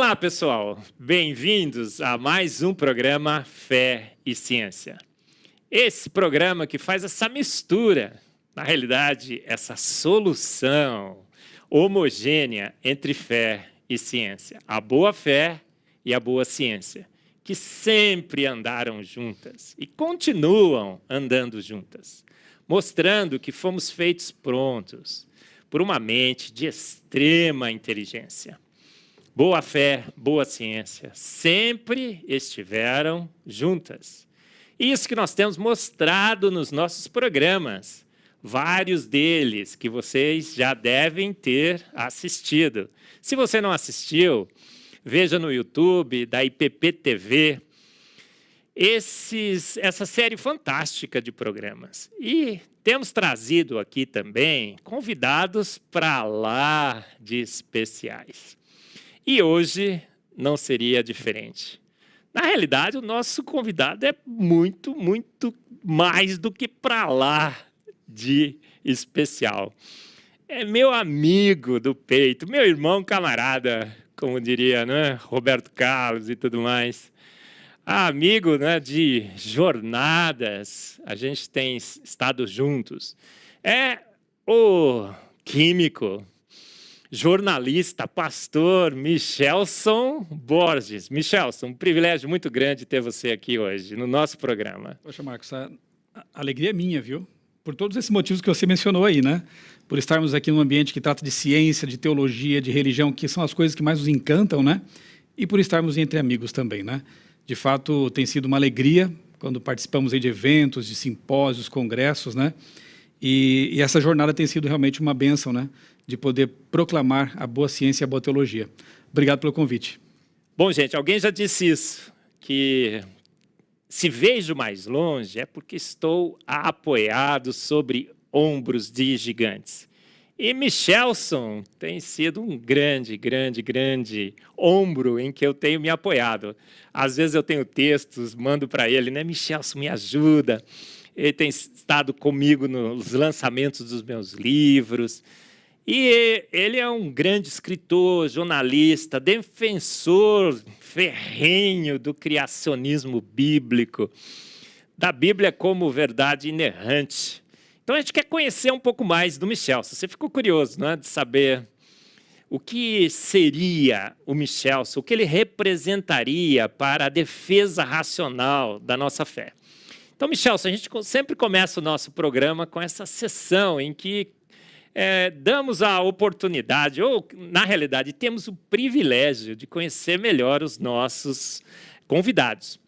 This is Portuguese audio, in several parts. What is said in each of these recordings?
Olá, pessoal! Bem-vindos a mais um programa Fé e Ciência. Esse programa que faz essa mistura, na realidade, essa solução homogênea entre fé e ciência. A boa fé e a boa ciência, que sempre andaram juntas e continuam andando juntas, mostrando que fomos feitos prontos por uma mente de extrema inteligência. Boa fé, boa ciência, sempre estiveram juntas. Isso que nós temos mostrado nos nossos programas, vários deles que vocês já devem ter assistido. Se você não assistiu, veja no YouTube da IPP-TV essa série fantástica de programas. E temos trazido aqui também convidados para lá de especiais. E hoje não seria diferente. Na realidade, o nosso convidado é muito, muito mais do que para lá de especial. É meu amigo do peito, meu irmão camarada, como diria, né? Roberto Carlos e tudo mais. Amigo, né, de jornadas, a gente tem estado juntos. É o químico, jornalista, pastor Michelson Borges. Michelson, um privilégio muito grande ter você aqui hoje, no nosso programa. Poxa, Marcos, a alegria é minha, viu? Por todos esses motivos que você mencionou aí, né? Por estarmos aqui num ambiente que trata de ciência, de teologia, de religião, que são as coisas que mais nos encantam, né? E por estarmos entre amigos também, né? De fato, tem sido uma alegria quando participamos aí de eventos, de simpósios, congressos, né? E essa jornada tem sido realmente uma bênção, né? De poder proclamar a boa ciência e a boa teologia. Obrigado pelo convite. Bom, gente, alguém já disse isso, que se vejo mais longe é porque estou apoiado sobre ombros de gigantes. E Michelson tem sido um grande ombro em que eu tenho me apoiado. Às vezes eu tenho textos, mando para ele, né? Michelson, me ajuda. Ele tem estado comigo nos lançamentos dos meus livros. E ele é um grande escritor, jornalista, defensor ferrenho do criacionismo bíblico, da Bíblia como verdade inerrante. Então, a gente quer conhecer um pouco mais do Michelson. Você ficou curioso, né, de saber o que seria o Michelson, o que ele representaria para a defesa racional da nossa fé. Então, Michelson, a gente sempre começa o nosso programa com essa sessão em que damos a oportunidade, ou, na realidade, temos o privilégio de conhecer melhor os nossos convidados.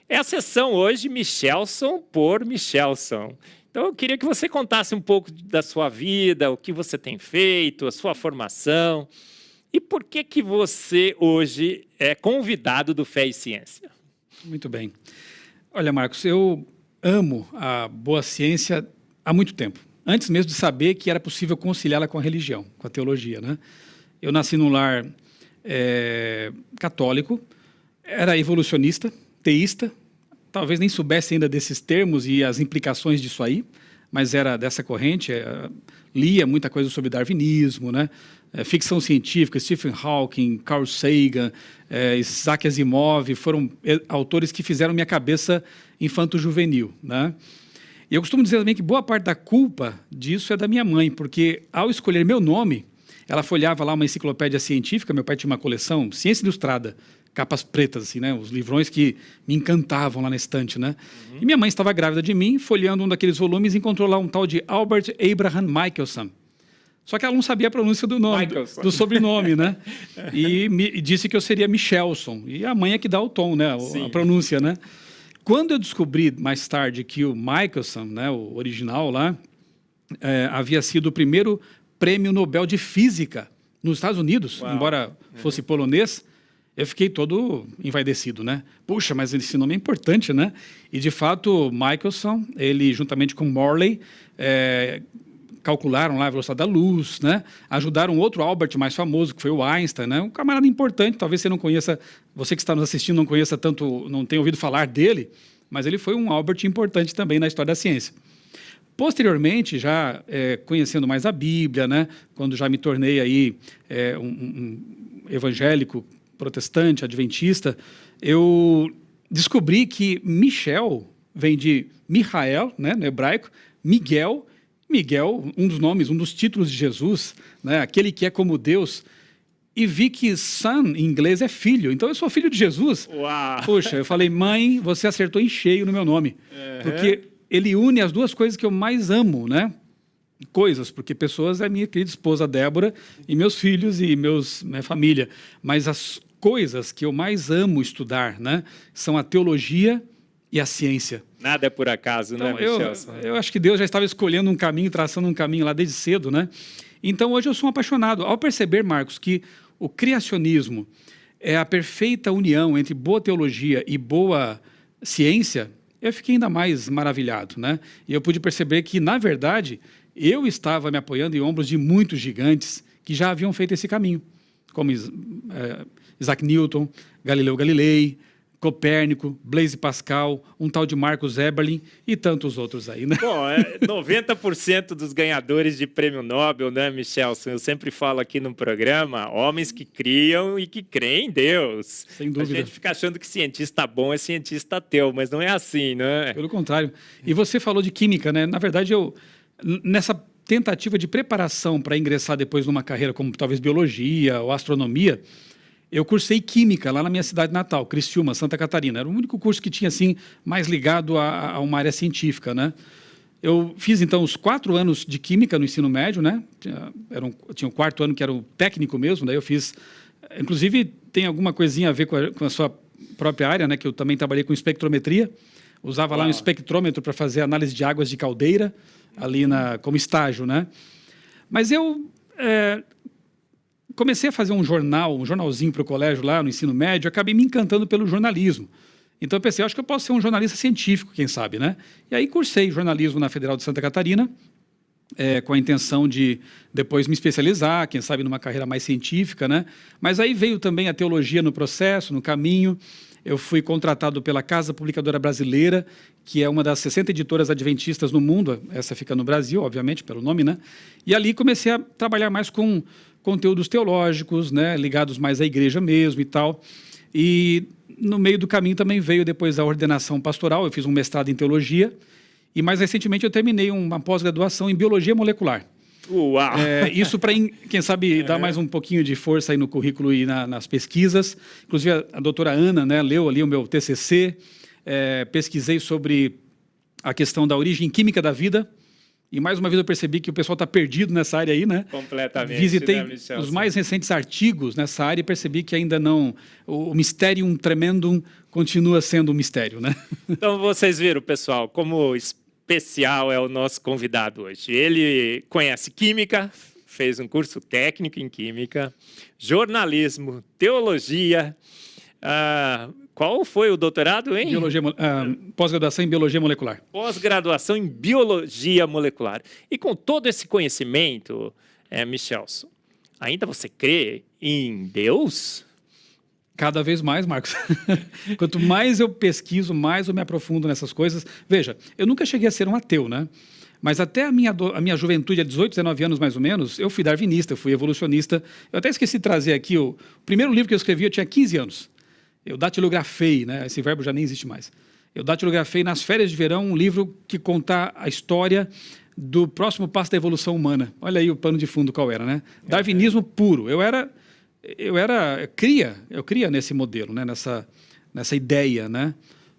É a sessão hoje Michelson por Michelson. Então, eu queria que você contasse um pouco da sua vida, o que você tem feito, a sua formação, e por que você hoje é convidado do Fé e Ciência. Muito bem. Olha, Marcos, eu amo a boa ciência há muito tempo. Antes mesmo de saber que era possível conciliá-la com a religião, com a teologia, né? Eu nasci num lar católico, era evolucionista, teísta, talvez nem soubesse ainda desses termos e as implicações disso aí, mas era dessa corrente, lia muita coisa sobre darwinismo, né? Ficção científica, Stephen Hawking, Carl Sagan, Isaac Asimov, foram autores que fizeram minha cabeça infanto-juvenil, né? E eu costumo dizer também que boa parte da culpa disso é da minha mãe, porque ao escolher meu nome, ela folheava lá uma enciclopédia científica, meu pai tinha uma coleção, Ciência Ilustrada, capas pretas, assim, né? Os livrões que me encantavam lá na estante, né? E minha mãe estava grávida de mim, folheando um daqueles volumes, e encontrou lá um tal de Albert Abraham Michelson. Só que ela não sabia a pronúncia do nome, do sobrenome, né? E me disse que eu seria Michelson. E a mãe é que dá o tom, né? A pronúncia, né? Quando eu descobri mais tarde que o Michelson, né, o original lá, havia sido o primeiro prêmio Nobel de Física nos Estados Unidos, embora fosse polonês, eu fiquei todo envaidecido, né? Puxa, mas esse nome é importante, né? E, de fato, Michelson, ele, juntamente com Morley, calcularam lá a velocidade da luz, né? Ajudaram outro Albert mais famoso, que foi o Einstein, né? Um camarada importante, talvez você não conheça, você que está nos assistindo não conheça tanto, não tenha ouvido falar dele, mas ele foi um Albert importante também na história da ciência. Posteriormente, já conhecendo mais a Bíblia, né? Quando já me tornei aí um evangélico protestante, adventista, eu descobri que Michel vem de Michael, né, no hebraico, Miguel, um dos nomes, um dos títulos de Jesus, né, aquele que é como Deus, e vi que son, em inglês, é filho. Então, eu sou filho de Jesus. Uau! Puxa, eu falei, mãe, você acertou em cheio no meu nome. Porque ele une as duas coisas que eu mais amo, né? Coisas, porque pessoas é minha querida esposa Débora e meus filhos e minha família. Mas as coisas que eu mais amo estudar, né, são a teologia e a ciência. Nada é por acaso, Então, né, Michel? eu acho que Deus já estava escolhendo um caminho, traçando um caminho lá desde cedo, né? Então, hoje eu sou um apaixonado. Ao perceber, Marcos, que o criacionismo é a perfeita união entre boa teologia e boa ciência, eu fiquei ainda mais maravilhado, né? E eu pude perceber que, na verdade, eu estava me apoiando em ombros de muitos gigantes que já haviam feito esse caminho, como Isaac Newton, Galileu Galilei, Copérnico, Blaise Pascal, um tal de Marcus Eberlin e tantos outros aí, né? Bom, 90% dos ganhadores de prêmio Nobel, né, Michelson? Eu sempre falo aqui no programa, homens que criam e que creem em Deus. Sem dúvida. A gente fica achando que cientista bom é cientista ateu, mas não é assim, né? Pelo contrário. E você falou de química, né? Na verdade, nessa tentativa de preparação para ingressar depois numa carreira como talvez biologia ou astronomia, eu cursei química lá na minha cidade natal, Criciúma, Santa Catarina. Era o único curso que tinha assim mais ligado a uma área científica, né? Eu fiz então os 4 anos de química no ensino médio, né? Tinha o 4º ano que era o técnico mesmo. Daí eu fiz, inclusive tem alguma coisinha a ver com a sua própria área, né? Que eu também trabalhei com espectrometria. Usava lá um espectrômetro para fazer análise de águas de caldeira ali como estágio, né? Mas eu comecei a fazer um jornalzinho para o colégio lá no ensino médio, acabei me encantando pelo jornalismo. Então eu pensei, acho que eu posso ser um jornalista científico, quem sabe, né? E aí cursei jornalismo na Federal de Santa Catarina, com a intenção de depois me especializar, quem sabe numa carreira mais científica, né? Mas aí veio também a teologia no processo, no caminho. Eu fui contratado pela Casa Publicadora Brasileira, que é uma das 60 editoras adventistas no mundo, essa fica no Brasil, obviamente, pelo nome, né? E ali comecei a trabalhar mais com conteúdos teológicos, né, ligados mais à igreja mesmo e tal. E no meio do caminho também veio depois a ordenação pastoral, eu fiz um mestrado em teologia, e mais recentemente eu terminei uma pós-graduação em biologia molecular. Uau! Isso para, quem sabe, dar mais um pouquinho de força aí no currículo e nas pesquisas. Inclusive a doutora Ana, né, leu ali o meu TCC, pesquisei sobre a questão da origem química da vida, e mais uma vez eu percebi que o pessoal está perdido nessa área aí, né? Completamente. Visitei né, os mais recentes artigos nessa área e percebi que ainda não... O Mysterium Tremendum continua sendo um mistério, né? Então, vocês viram, pessoal, como especial é o nosso convidado hoje. Ele conhece química, fez um curso técnico em química, jornalismo, teologia... qual foi o doutorado em? Pós-graduação em biologia molecular. Pós-graduação em biologia molecular. E com todo esse conhecimento, Michelson, ainda você crê em Deus? Cada vez mais, Marcos. Quanto mais eu pesquiso, mais eu me aprofundo nessas coisas. Veja, eu nunca cheguei a ser um ateu, né? Mas até a minha juventude, há 18, 19 anos mais ou menos, eu fui darwinista, eu fui evolucionista. Eu até esqueci de trazer aqui o primeiro livro que eu escrevi, eu tinha 15 anos. Eu datilografei, né? Esse verbo já nem existe mais. Eu datilografei nas férias de verão um livro que conta a história do próximo passo da evolução humana. Olha aí o pano de fundo qual era, né? Darwinismo puro. Eu cria nesse modelo, né? Nessa ideia, né?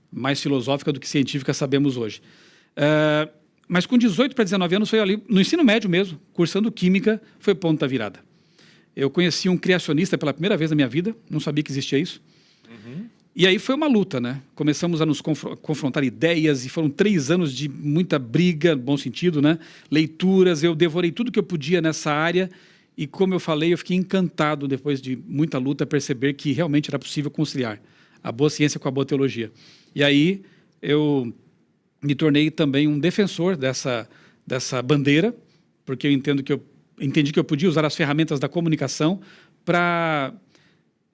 Mais filosófica do que científica sabemos hoje. Mas com 18 para 19 anos foi ali, no ensino médio mesmo, cursando química, foi ponto da virada. Eu conheci um criacionista pela primeira vez na minha vida, não sabia que existia isso. E aí foi uma luta, né? Começamos a nos confrontar ideias e foram 3 anos de muita briga, no bom sentido, né? Leituras, eu devorei tudo que eu podia nessa área e, como eu falei, eu fiquei encantado, depois de muita luta, perceber que realmente era possível conciliar a boa ciência com a boa teologia. E aí eu me tornei também um defensor dessa bandeira, porque eu entendi que eu podia usar as ferramentas da comunicação para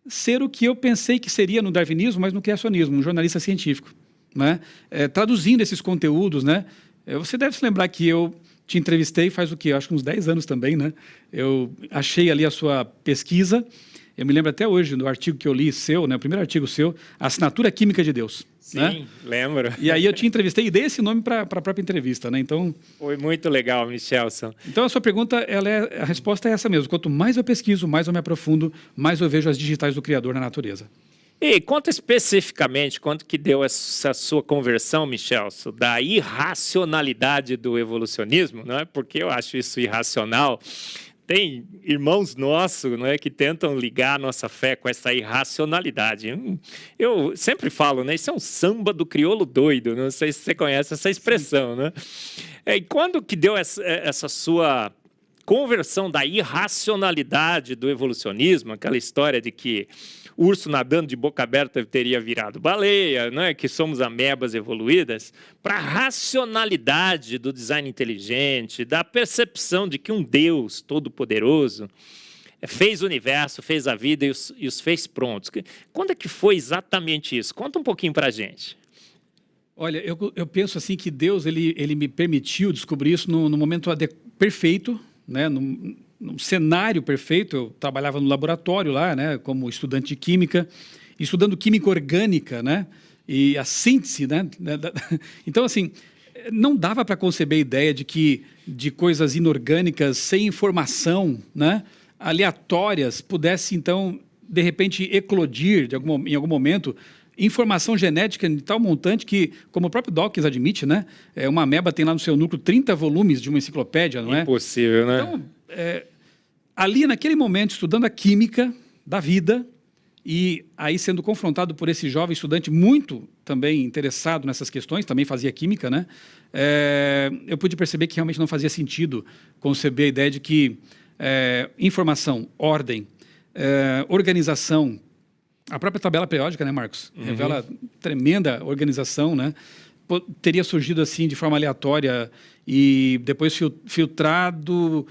ser o que eu pensei que seria no darwinismo, mas no criacionismo, um jornalista científico, né? Traduzindo esses conteúdos, né? Você deve se lembrar que eu te entrevistei faz o quê? Acho que uns 10 anos também, né? Eu achei ali a sua pesquisa Eu me lembro até hoje do artigo que eu li seu, né, o primeiro artigo seu, A Assinatura Química de Deus. Sim, né? lembro. E aí eu te entrevistei e dei esse nome para a própria entrevista, né? Então, foi muito legal, Michelson. Então a sua pergunta, a resposta é essa mesmo. Quanto mais eu pesquiso, mais eu me aprofundo, mais eu vejo as digitais do Criador na natureza. E conta especificamente quanto que deu essa sua conversão, Michelson, da irracionalidade do evolucionismo, não é? Porque eu acho isso irracional. Tem irmãos nossos, não é, que tentam ligar a nossa fé com essa irracionalidade. Eu sempre falo, né? Isso é um samba do crioulo doido. Não sei se você conhece essa expressão, né? E quando que deu essa sua conversão da irracionalidade do evolucionismo, aquela história de que urso nadando de boca aberta teria virado baleia, né? Que somos amebas evoluídas, para a racionalidade do design inteligente, da percepção de que um Deus todo-poderoso fez o universo, fez a vida e os fez prontos. Quando é que foi exatamente isso? Conta um pouquinho para a gente. Olha, eu penso assim que Deus ele me permitiu descobrir isso no momento perfeito, né? Num cenário perfeito. Eu trabalhava no laboratório lá, né, como estudante de química, estudando química orgânica, né, e a síntese, né. Então, assim, não dava para conceber a ideia de coisas inorgânicas sem informação, né, aleatórias, pudesse então de repente eclodir em algum momento informação genética de tal montante que, como o próprio Dawkins admite, né, uma ameba tem lá no seu núcleo 30 volumes de uma enciclopédia, não é? Impossível, né? Então, ali naquele momento, estudando a química da vida, e aí sendo confrontado por esse jovem estudante muito também interessado nessas questões, também fazia química, né? Eu pude perceber que realmente não fazia sentido conceber a ideia de que informação, ordem, organização, a própria tabela periódica, né, Marcos? Uhum. Revela tremenda organização, né? Teria surgido assim de forma aleatória e depois filtrado,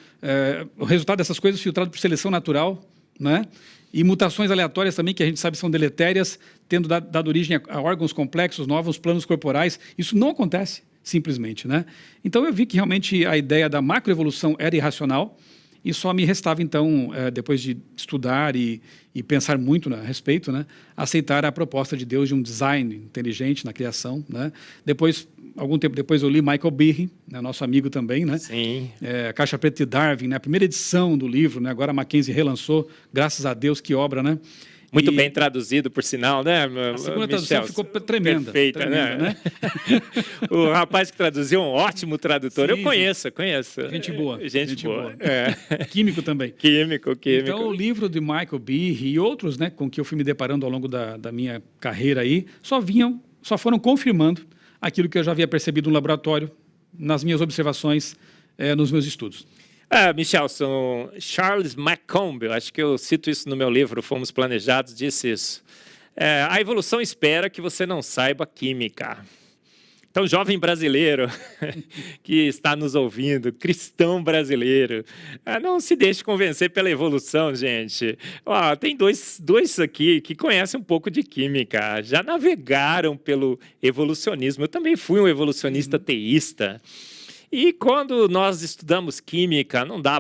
o resultado dessas coisas filtrado por seleção natural, né? E mutações aleatórias também, que a gente sabe são deletérias, tendo dado origem a órgãos complexos, novos planos corporais. Isso não acontece simplesmente, né? Então eu vi que realmente a ideia da macroevolução era irracional e só me restava então, depois de estudar e pensar muito a respeito, né, aceitar a proposta de Deus de um design inteligente na criação, né? Depois, algum tempo depois, eu li Michael Behe, né, nosso amigo também, né? Sim. A Caixa Preta de Darwin, né, a primeira edição do livro, né? Agora a Mackenzie relançou, graças a Deus, que obra, né? Muito bem traduzido, por sinal, né? A segunda tradução ficou tremenda. Perfeita, né? O rapaz que traduziu é um ótimo tradutor. Sim, eu conheço. Gente boa. Gente boa. Químico também. Químico. Então, o livro de Michael Behe e outros, né, com que eu fui me deparando ao longo da minha carreira aí, só foram confirmando aquilo que eu já havia percebido no laboratório, nas minhas observações, nos meus estudos. Michelson, Charles McComb, acho que eu cito isso no meu livro, Fomos Planejados, disse isso. A evolução espera que você não saiba química. Então, jovem brasileiro que está nos ouvindo, cristão brasileiro, não se deixe convencer pela evolução, gente. Tem dois aqui que conhecem um pouco de química, já navegaram pelo evolucionismo. Eu também fui um evolucionista teísta. E quando nós estudamos química, não dá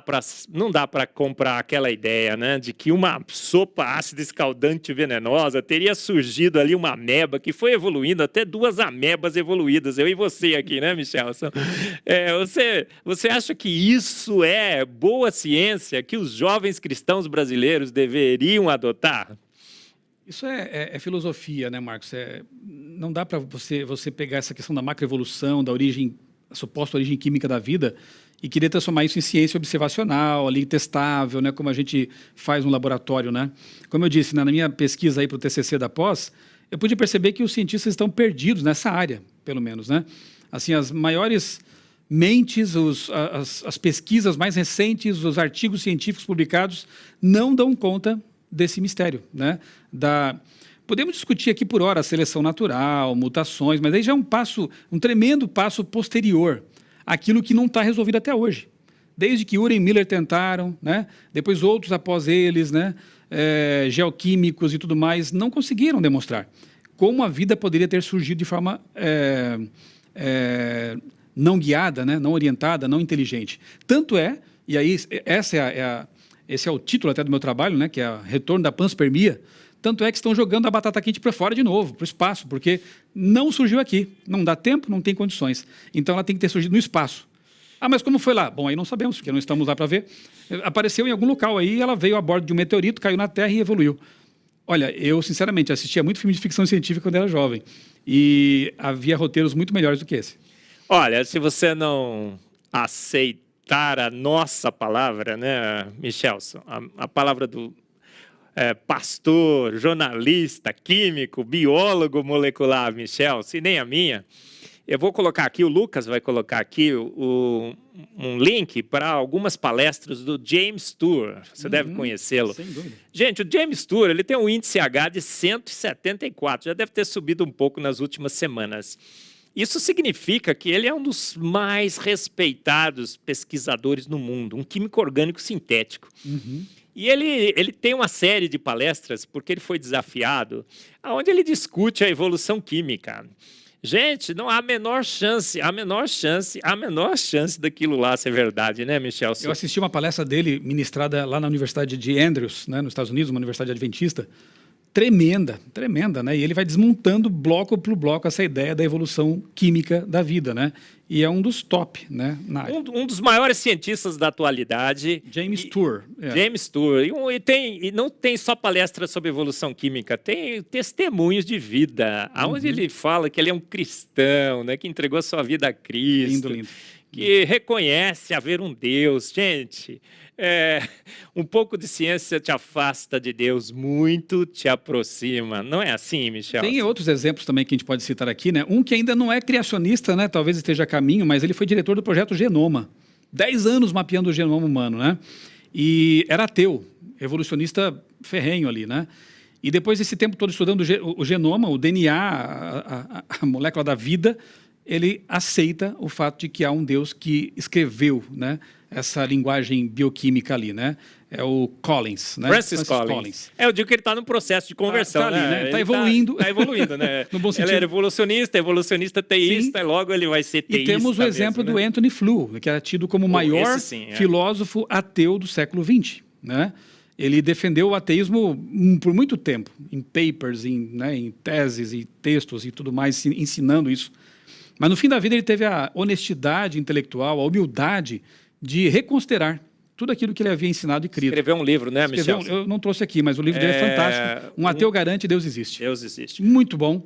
para comprar aquela ideia, né, de que uma sopa ácida escaldante venenosa teria surgido ali uma ameba que foi evoluindo até 2 amebas evoluídas. Eu e você aqui, né, Michelson? Você acha que isso é boa ciência que os jovens cristãos brasileiros deveriam adotar? Isso é filosofia, né, Marcos? Não dá para você pegar essa questão da macroevolução, da origem, a suposta origem química da vida, e querer transformar isso em ciência observacional, ali, testável, né, como a gente faz no laboratório, né? Como eu disse, né, na minha pesquisa aí para o TCC da pós, eu pude perceber que os cientistas estão perdidos nessa área, pelo menos, né? Assim, as maiores mentes, as pesquisas mais recentes, os artigos científicos publicados não dão conta desse mistério, né? Podemos discutir aqui por hora a seleção natural, mutações, mas aí já é um tremendo passo posterior àquilo que não está resolvido até hoje. Desde que Urey e Miller tentaram, né? Depois outros após eles, né? Geoquímicos e tudo mais, não conseguiram demonstrar como a vida poderia ter surgido de forma não guiada, né? Não orientada, não inteligente. Tanto e aí essa é esse é o título até do meu trabalho, né, que é o Retorno da Panspermia. Tanto é que estão jogando a batata quente para fora de novo, para o espaço, porque não surgiu aqui. Não dá tempo, não tem condições. Então ela tem que ter surgido no espaço. Ah, mas como foi lá? Bom, aí não sabemos, porque não estamos lá para ver. Apareceu em algum local aí, ela veio a bordo de um meteorito, caiu na Terra e evoluiu. Olha, eu sinceramente assistia muito filme de ficção científica quando era jovem. E havia roteiros muito melhores do que esse. Olha, se você não aceitar a nossa palavra, né, Michelson, a palavra do pastor, jornalista, químico, biólogo molecular, Michelson, e nem a minha, eu vou colocar aqui, o Lucas vai colocar aqui um link para algumas palestras do James Tour. Você deve conhecê-lo. Sem dúvida. Gente, o James Tour, ele tem um índice H de 174, já deve ter subido um pouco nas últimas semanas. Isso significa que ele é um dos mais respeitados pesquisadores no mundo, um químico orgânico sintético. E ele tem uma série de palestras, porque ele foi desafiado, onde ele discute a evolução química. Gente, não há a menor chance daquilo lá ser verdade, né, Michel? Eu assisti uma palestra dele ministrada lá na Universidade de Andrews, né, nos Estados Unidos, uma universidade adventista, tremenda, né? E ele vai desmontando bloco por bloco essa ideia da evolução química da vida, né? E é um dos top, né, na área. Um dos maiores cientistas da atualidade. James Tour. James Tour. E não tem só palestra sobre evolução química, tem testemunhos de vida, onde ele fala que ele é um cristão, né, que entregou a sua vida a Cristo. Lindo. Que reconhece haver um Deus. Gente, um pouco de ciência te afasta de Deus, muito te aproxima. Não é assim, Michel? Tem outros exemplos também que a gente pode citar aqui, né? Um que ainda não é criacionista, né? Talvez esteja a caminho, mas ele foi diretor do projeto Genoma. 10 anos mapeando o genoma humano, né? E era ateu, evolucionista ferrenho ali, né? E depois desse tempo todo estudando o genoma, o DNA, a molécula da vida, ele aceita o fato de que há um Deus que escreveu, né, essa linguagem bioquímica ali, né? É o Collins, né? Francis Collins. Eu digo que ele está no processo de conversão, ali, né? Está evoluindo. Está evoluindo, né? No bom sentido. Ele era evolucionista teísta, e logo ele vai ser teísta. E temos o exemplo do Anthony Flew, que era tido como o maior filósofo ateu do século XX, né? Ele defendeu o ateísmo por muito tempo, em papers, em teses e textos e tudo mais, ensinando isso. Mas no fim da vida ele teve a honestidade intelectual, a humildade de reconsiderar tudo aquilo que ele havia ensinado e criado. Escreveu um livro, né, Michel? Eu não trouxe aqui, mas o livro dele é fantástico. Um ateu garante Deus existe. Deus existe. Muito bom.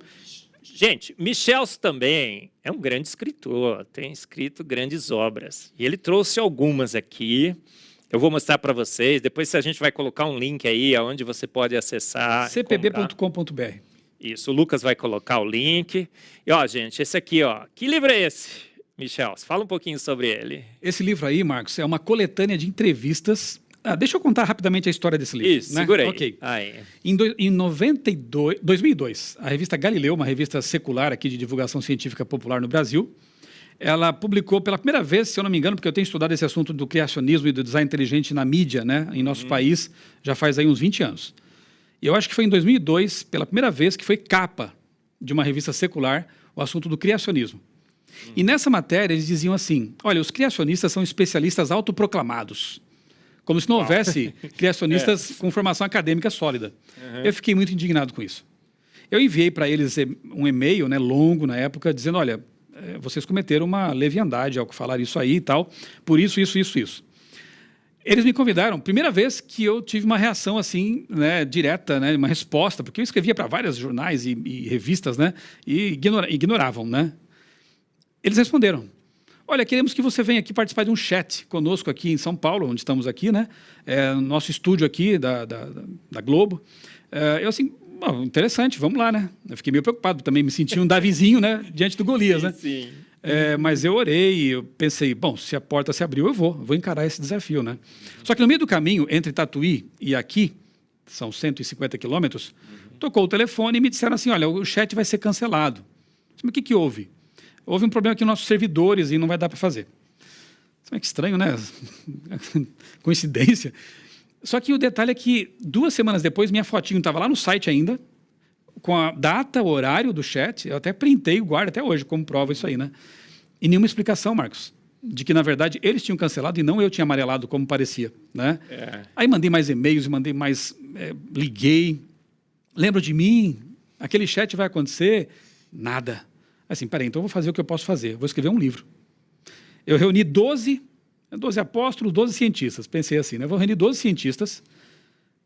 Gente, Michel também é um grande escritor, tem escrito grandes obras. E ele trouxe algumas aqui. Eu vou mostrar para vocês. Depois a gente vai colocar um link aí onde você pode acessar. cpb.com.br. Isso, o Lucas vai colocar o link. E, ó, gente, esse aqui, ó. Que livro é esse, Michel? Fala um pouquinho sobre ele. Esse livro aí, Marcos, é uma coletânea de entrevistas. Deixa eu contar rapidamente a história desse livro. Isso, né? Segura aí. Okay. Aí. Em 2002, a revista Galileu, uma revista secular aqui de divulgação científica popular no Brasil, ela publicou pela primeira vez, se eu não me engano, porque eu tenho estudado esse assunto do criacionismo e do design inteligente na mídia, né, em nosso país, já faz aí uns 20 anos. E eu acho que foi em 2002, pela primeira vez, que foi capa de uma revista secular o assunto do criacionismo. E nessa matéria eles diziam assim, olha, os criacionistas são especialistas autoproclamados, como se não houvesse criacionistas com formação acadêmica sólida. Eu fiquei muito indignado com isso. Eu enviei para eles um e-mail, né, longo na época, dizendo, olha, vocês cometeram uma leviandade ao falar isso aí e tal, por isso. Eles me convidaram, primeira vez que eu tive uma reação assim, né, direta, né, uma resposta, porque eu escrevia para vários jornais e revistas, né, e ignoravam, né. Eles responderam, olha, queremos que você venha aqui participar de um chat conosco aqui em São Paulo, onde estamos aqui, né, nosso estúdio aqui da Globo. Eu assim, bom, interessante, vamos lá, né. Eu fiquei meio preocupado, também me senti um Davizinho, né, diante do Golias, né. Sim. Mas eu orei, eu pensei, bom, se a porta se abriu, eu vou encarar esse desafio, né? Só que no meio do caminho, entre Tatuí e aqui, são 150 quilômetros, tocou o telefone e me disseram assim, olha, o chat vai ser cancelado. Mas o que houve? Houve um problema aqui nos nossos servidores e não vai dar para fazer. Que estranho, né? Coincidência. Só que o detalhe é que 2 semanas depois, minha fotinho estava lá no site ainda, com a data, o horário do chat, eu até printei e guardo até hoje como prova isso aí, né? E nenhuma explicação, Marcos. de que, na verdade, eles tinham cancelado e não eu tinha amarelado, como parecia, né? Aí mandei mais e-mails, liguei. Lembro de mim? Aquele chat vai acontecer? Nada. Assim, peraí, então eu vou fazer o que eu posso fazer. Vou escrever um livro. Eu reuni 12 apóstolos, 12 cientistas. Pensei assim, né? Vou reunir 12 cientistas,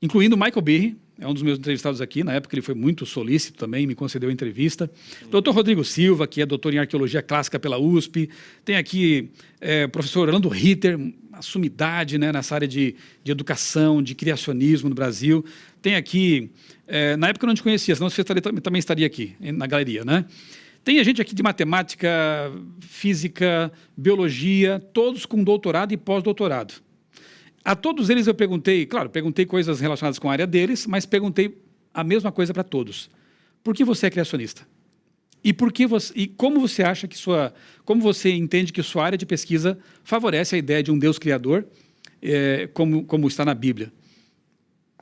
incluindo Michael Behe, é um dos meus entrevistados aqui. Na época ele foi muito solícito também, me concedeu a entrevista. Dr. Rodrigo Silva, que é doutor em arqueologia clássica pela USP. Tem aqui o professor Orlando Ritter, uma sumidade, né, nessa área de educação, de criacionismo no Brasil. Tem aqui, na época eu não te conhecia, senão você também estaria aqui, na galeria, né? Tem a gente aqui de matemática, física, biologia, todos com doutorado e pós-doutorado. A todos eles eu perguntei, claro, perguntei coisas relacionadas com a área deles, mas perguntei a mesma coisa para todos. Por que você é criacionista? E como você acha que como você entende que sua área de pesquisa favorece a ideia de um Deus criador, como está na Bíblia?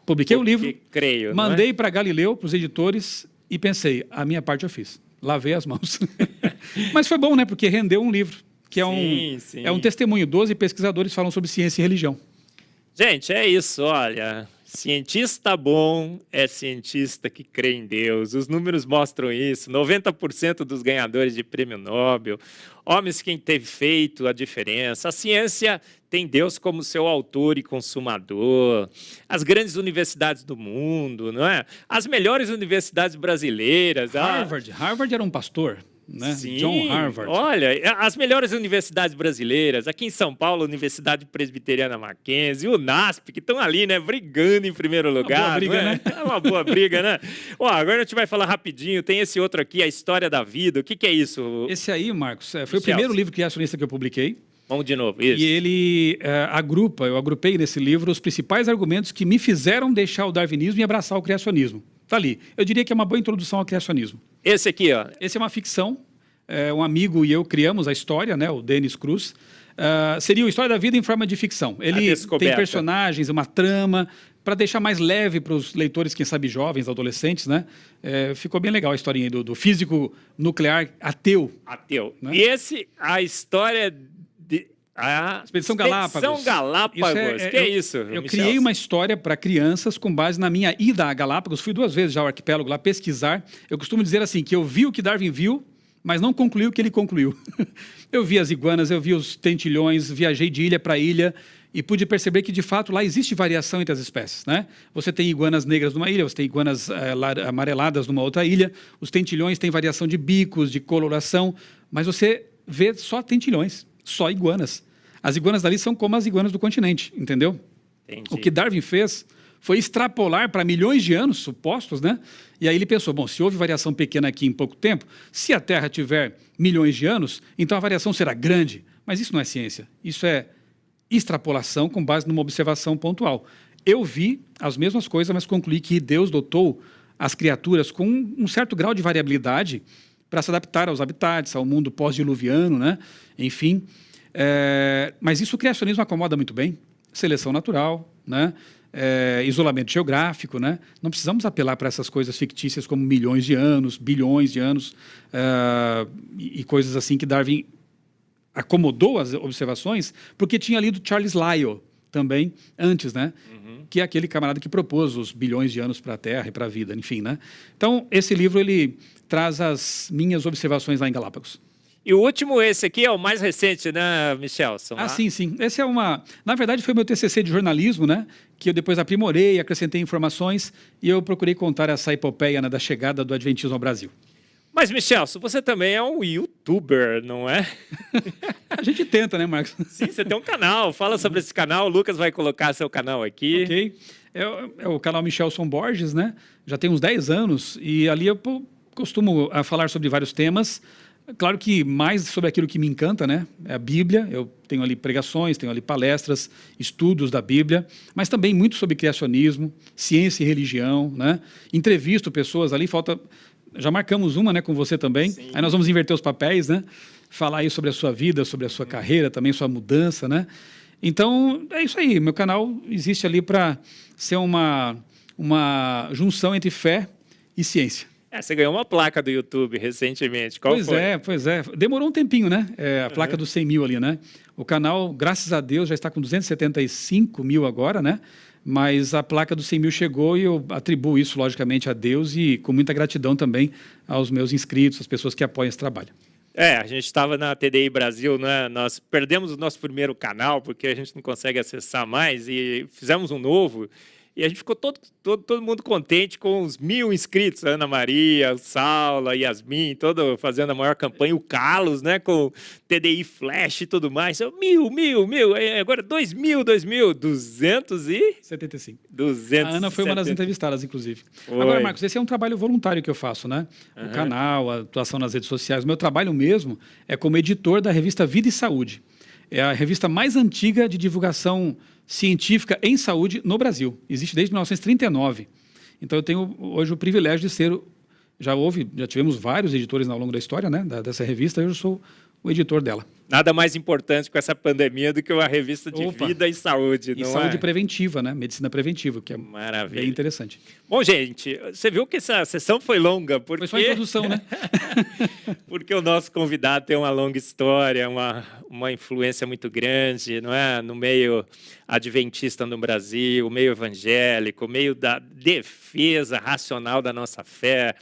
Publiquei o livro, creio, mandei para Galileu, para os editores, e pensei, a minha parte eu fiz. Lavei as mãos. Mas foi bom, né? Porque rendeu um livro, que é um testemunho. 12 pesquisadores falam sobre ciência e religião. Gente, é isso, olha. Cientista bom é cientista que crê em Deus. Os números mostram isso. 90% dos ganhadores de prêmio Nobel, homens que têm feito a diferença. A ciência tem Deus como seu autor e consumador. As grandes universidades do mundo, não é? As melhores universidades brasileiras. Harvard era um pastor. Né? Sim, John Harvard. Olha, as melhores universidades brasileiras, aqui em São Paulo, a Universidade Presbiteriana Mackenzie, o NASP, que estão ali, né, brigando em primeiro lugar. Uma boa briga, né? É uma boa briga, né? Ó, agora a gente vai falar rapidinho, tem esse outro aqui, A História da Vida. O que é isso? Esse aí, Marcos, foi o primeiro livro criacionista que eu publiquei. Vamos de novo, isso. E ele eu agrupei nesse livro os principais argumentos que me fizeram deixar o darwinismo e abraçar o criacionismo. Tá ali. Eu diria que é uma boa introdução ao criacionismo. Esse aqui, ó. Esse é uma ficção. Um amigo e eu criamos a história, né? O Denis Cruz. Seria a história da vida em forma de ficção. Ele tem personagens, uma trama, para deixar mais leve para os leitores, quem sabe jovens, adolescentes, né? Ficou bem legal a historinha do físico nuclear ateu. Ateu. Né? E a história... Expedição Galápagos. Expedição Galápagos. Que é isso? Eu criei uma história para crianças com base na minha ida a Galápagos. Fui 2 vezes já ao arquipélago lá pesquisar. Eu costumo dizer assim, que eu vi o que Darwin viu, mas não concluí o que ele concluiu. Eu vi as iguanas, eu vi os tentilhões, viajei de ilha para ilha e pude perceber que, de fato, lá existe variação entre as espécies, né? Você tem iguanas negras numa ilha, você tem iguanas amareladas numa outra ilha, os tentilhões têm variação de bicos, de coloração, mas você vê só tentilhões, só iguanas. As iguanas dali são como as iguanas do continente, entendeu? Entendi. O que Darwin fez foi extrapolar para milhões de anos supostos, né? E aí ele pensou, bom, se houve variação pequena aqui em pouco tempo, se a Terra tiver milhões de anos, então a variação será grande. Mas isso não é ciência, isso é extrapolação com base numa observação pontual. Eu vi as mesmas coisas, mas concluí que Deus dotou as criaturas com um certo grau de variabilidade para se adaptar aos habitats, ao mundo pós-diluviano, né? Enfim, mas isso o criacionismo acomoda muito bem. Seleção natural, né? Isolamento geográfico, né? Não precisamos apelar para essas coisas fictícias como milhões de anos, bilhões de anos e coisas assim que Darwin acomodou as observações porque tinha lido Charles Lyell também antes, né? Que é aquele camarada que propôs os bilhões de anos para a Terra e para a vida, enfim, né? Então, esse livro ele traz as minhas observações lá em Galápagos. E o último, esse aqui, é o mais recente, né, Michelson? Sim, sim. Esse na verdade, foi meu TCC de jornalismo, né? Que eu depois aprimorei, acrescentei informações e eu procurei contar essa epopeia, né, da chegada do Adventismo ao Brasil. Mas, Michelson, você também é um youtuber, não é? A gente tenta, né, Marcos? Sim, você tem um canal. Fala sobre esse canal. O Lucas vai colocar seu canal aqui. Ok. É o canal Michelson Borges, né? Já tem uns 10 anos e ali eu costumo falar sobre vários temas. Claro que mais sobre aquilo que me encanta, né? É a Bíblia. Eu tenho ali pregações, tenho ali palestras, estudos da Bíblia, mas também muito sobre criacionismo, ciência e religião, né? Entrevisto pessoas ali, já marcamos uma, né, com você também. Sim. Aí nós vamos inverter os papéis, né? Falar aí sobre a sua vida, sobre a sua carreira, também sua mudança, né? Então, é isso aí. Meu canal existe ali para ser uma junção entre fé e ciência. Você ganhou uma placa do YouTube recentemente. Qual foi? Pois é. Demorou um tempinho, né? A placa dos 100 mil ali, né? O canal, graças a Deus, já está com 275 mil agora, né? Mas a placa dos 100 mil chegou e eu atribuo isso, logicamente, a Deus e com muita gratidão também aos meus inscritos, às pessoas que apoiam esse trabalho. A gente estava na TDI Brasil, né? Nós perdemos o nosso primeiro canal porque a gente não consegue acessar mais e fizemos um novo. E a gente ficou todo mundo contente com os 1.000 inscritos. A Ana Maria, o Saulo, a Yasmin, todo fazendo a maior campanha. O Carlos, né, com TDI Flash e tudo mais. 1.000. Agora 2.000. 75. 200. A Ana foi uma das entrevistadas, inclusive. Agora, Marcos, esse é um trabalho voluntário que eu faço, né? O canal, a atuação nas redes sociais. O meu trabalho mesmo é como editor da revista Vida e Saúde. É a revista mais antiga de divulgação científica em saúde no Brasil. Existe desde 1939. Então, eu tenho hoje o privilégio de ser... Já tivemos vários editores ao longo da história, né, dessa revista, eu sou o editor dela. Nada mais importante com essa pandemia do que uma revista de vida e saúde, não é? E saúde preventiva, né? Medicina preventiva, que é bem interessante. Bom, gente, você viu que essa sessão foi longa, porque... Foi só a introdução, né? Porque o nosso convidado tem uma longa história, uma influência muito grande, não é? No meio adventista no Brasil, o meio evangélico, o meio da defesa racional da nossa fé.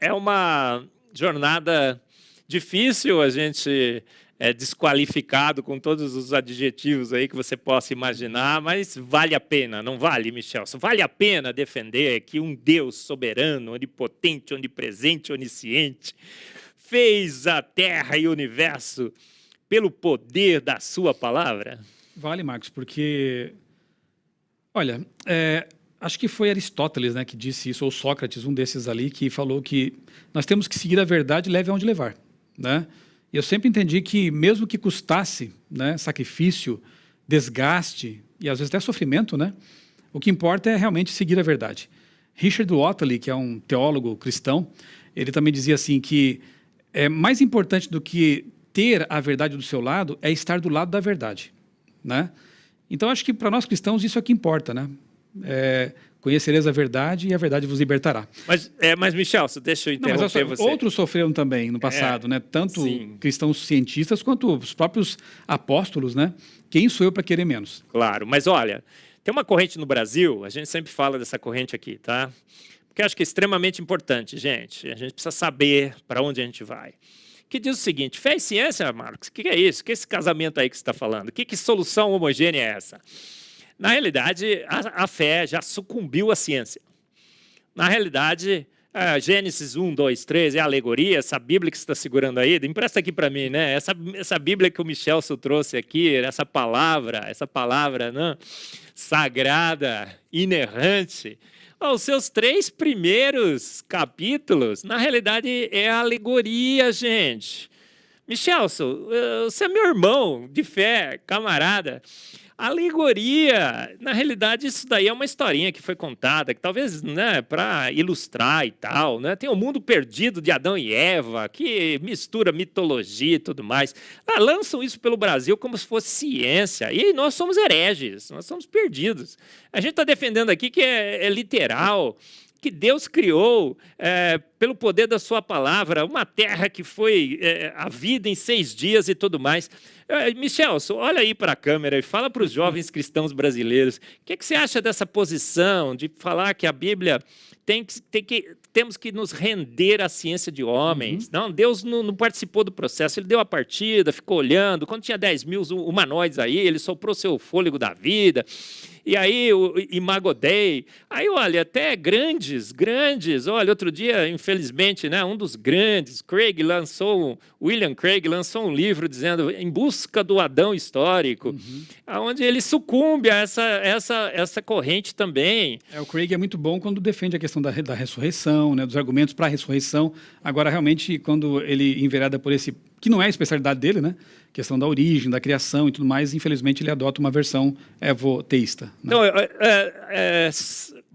É uma jornada difícil, a gente é desqualificado com todos os adjetivos aí que você possa imaginar, mas vale a pena, não vale, Michelson? Vale a pena defender que um Deus soberano, onipotente, onipresente, onisciente, fez a terra e o universo pelo poder da sua palavra? Vale, Marcos, porque, olha, acho que foi Aristóteles, né, que disse isso, ou Sócrates, um desses ali, que falou que nós temos que seguir a verdade, leve aonde levar, né? E eu sempre entendi que, mesmo que custasse, né, sacrifício, desgaste e às vezes até sofrimento, né, o que importa é realmente seguir a verdade. Richard Whately, que é um teólogo cristão, ele também dizia assim que é mais importante do que ter a verdade do seu lado é estar do lado da verdade, né? Então, acho que para nós cristãos isso é que importa, né? Conhecereis a verdade e a verdade vos libertará. Mas Michel, deixa eu interromper você. Outros sofreram também no passado, né? Tanto cristãos cientistas quanto os próprios apóstolos, né? Quem sou eu para querer menos? Claro, mas olha, tem uma corrente no Brasil, a gente sempre fala dessa corrente aqui, tá? Porque eu acho que é extremamente importante, gente. A gente precisa saber para onde a gente vai. Que diz o seguinte: fé e ciência, Marcos, o que é isso? O que é esse casamento aí que você está falando? Que solução homogênea é essa? Na realidade, a fé já sucumbiu à ciência. Na realidade, Gênesis 1, 2, 3 é a alegoria, essa Bíblia que você está segurando aí, empresta aqui para mim, né? Essa Bíblia que o Michelson trouxe aqui, essa palavra, né? Sagrada, inerrante. Os seus 3 primeiros capítulos, na realidade, é a alegoria, gente. Michelson, você é meu irmão de fé, camarada. Alegoria, na realidade, isso daí é uma historinha que foi contada, que talvez, né, para ilustrar e tal, né? Tem o mundo perdido de Adão e Eva, que mistura mitologia e tudo mais. Lançam isso pelo Brasil como se fosse ciência, e nós somos hereges, nós somos perdidos. A gente está defendendo aqui que é literal, que Deus criou, pelo poder da sua palavra, uma terra que foi a vida em 6 dias e tudo mais. Michelson, olha aí para a câmera e fala para os jovens cristãos brasileiros, o que você acha dessa posição de falar que a Bíblia temos que nos render à ciência de homens? Não, Deus não participou do processo, ele deu a partida, ficou olhando, quando tinha 10.000 humanoides aí, ele soprou seu fôlego da vida, e aí o Imago Dei, aí olha, até grandes, olha, outro dia, infelizmente, né, um dos grandes, William Craig lançou um livro dizendo Em Busca do Adão Histórico, onde ele sucumbe a essa corrente também. O Craig é muito bom quando defende a questão da ressurreição, né, dos argumentos para a ressurreição. Agora, realmente, quando ele envereda por esse, que não é a especialidade dele, né, questão da origem, da criação e tudo mais, infelizmente ele adota uma versão evoteísta. Né? Não,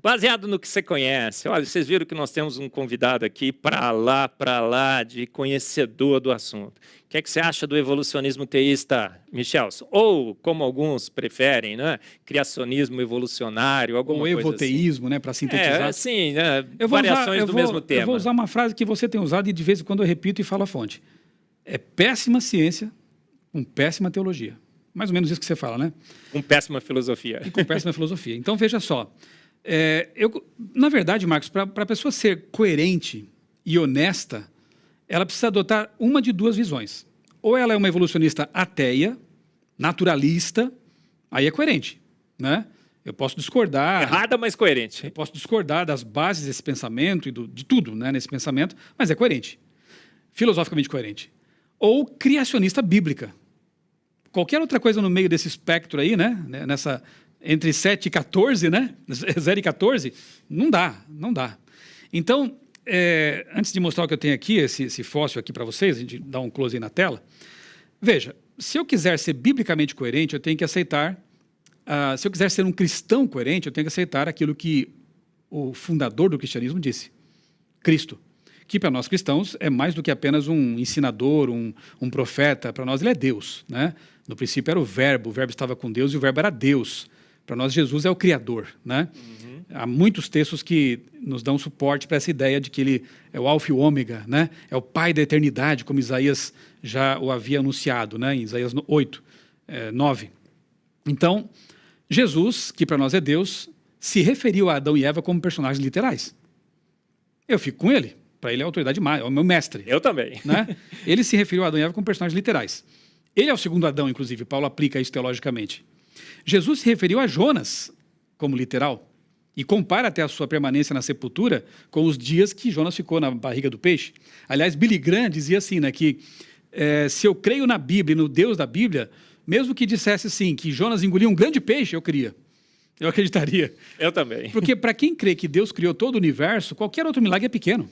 baseado no que você conhece, olha, vocês viram que nós temos um convidado aqui para lá, de conhecedor do assunto. O que é que você acha do evolucionismo teísta, Michelson? Ou, como alguns preferem, né? Criacionismo evolucionário, alguma coisa assim. Ou evoteísmo, né, para sintetizar. Sim, né? Variações do mesmo tema. Eu vou usar uma frase que você tem usado e de vez em quando eu repito e falo a fonte. É péssima ciência com péssima teologia. Mais ou menos isso que você fala, né? Com péssima filosofia. E com péssima filosofia. Então, veja só. Na verdade, Marcos, para a pessoa ser coerente e honesta, ela precisa adotar uma de duas visões. Ou ela é uma evolucionista ateia, naturalista, aí é coerente, né? Eu posso discordar... Errada, mas coerente. Eu posso discordar das bases desse pensamento e de tudo, né, nesse pensamento, mas é coerente. Filosoficamente coerente. Ou criacionista bíblica. Qualquer outra coisa no meio desse espectro aí, né? Nessa, entre 7 e 14, né? 0 e 14, não dá. Então, antes de mostrar o que eu tenho aqui, esse fóssil aqui para vocês, a gente dá um close aí na tela. Veja, se eu quiser ser biblicamente coerente, eu tenho que aceitar... se eu quiser ser um cristão coerente, eu tenho que aceitar aquilo que o fundador do cristianismo disse. Cristo. Que para nós cristãos é mais do que apenas um ensinador, um profeta. Para nós ele é Deus, né? No princípio era o verbo estava com Deus e o verbo era Deus. Para nós Jesus é o Criador, né? Uhum. Há muitos textos que nos dão suporte para essa ideia de que ele é o alfa e o ômega, né? É o Pai da eternidade, como Isaías já o havia anunciado, né? Em Isaías 8, 9. Então, Jesus, que para nós é Deus, se referiu a Adão e Eva como personagens literais. Eu fico com ele. Para ele é a autoridade máxima, é o meu mestre. Eu também. Né? Ele se referiu a Adão e Eva como personagens literais. Ele é o segundo Adão, inclusive. Paulo aplica isso teologicamente. Jesus se referiu a Jonas como literal e compara até a sua permanência na sepultura com os dias que Jonas ficou na barriga do peixe. Aliás, Billy Graham dizia assim, né, que se eu creio na Bíblia e no Deus da Bíblia, mesmo que dissesse assim, que Jonas engoliu um grande peixe, eu cria. Eu acreditaria. Eu também. Porque para quem crê que Deus criou todo o universo, qualquer outro milagre é pequeno.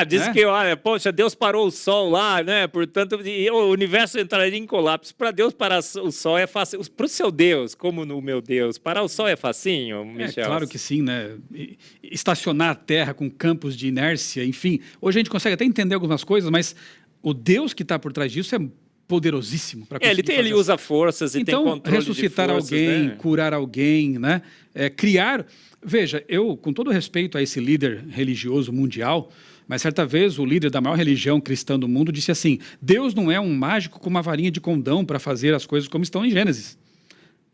Diz que, olha, poxa, Deus parou o sol lá, né? Portanto, o universo entraria em colapso. Para Deus parar o sol é fácil. Para o seu Deus, como no meu Deus, parar o sol é facinho, Michel? Claro que sim, né? Estacionar a Terra com campos de inércia, enfim. Hoje a gente consegue até entender algumas coisas, mas o Deus que está por trás disso é poderosíssimo para conseguir ele usa forças e então, tem controle ressuscitar de forças, alguém, né? curar alguém, né? Criar... Veja, eu, com todo respeito a esse líder religioso mundial, mas certa vez o líder da maior religião cristã do mundo disse assim, Deus não é um mágico com uma varinha de condão para fazer as coisas como estão em Gênesis.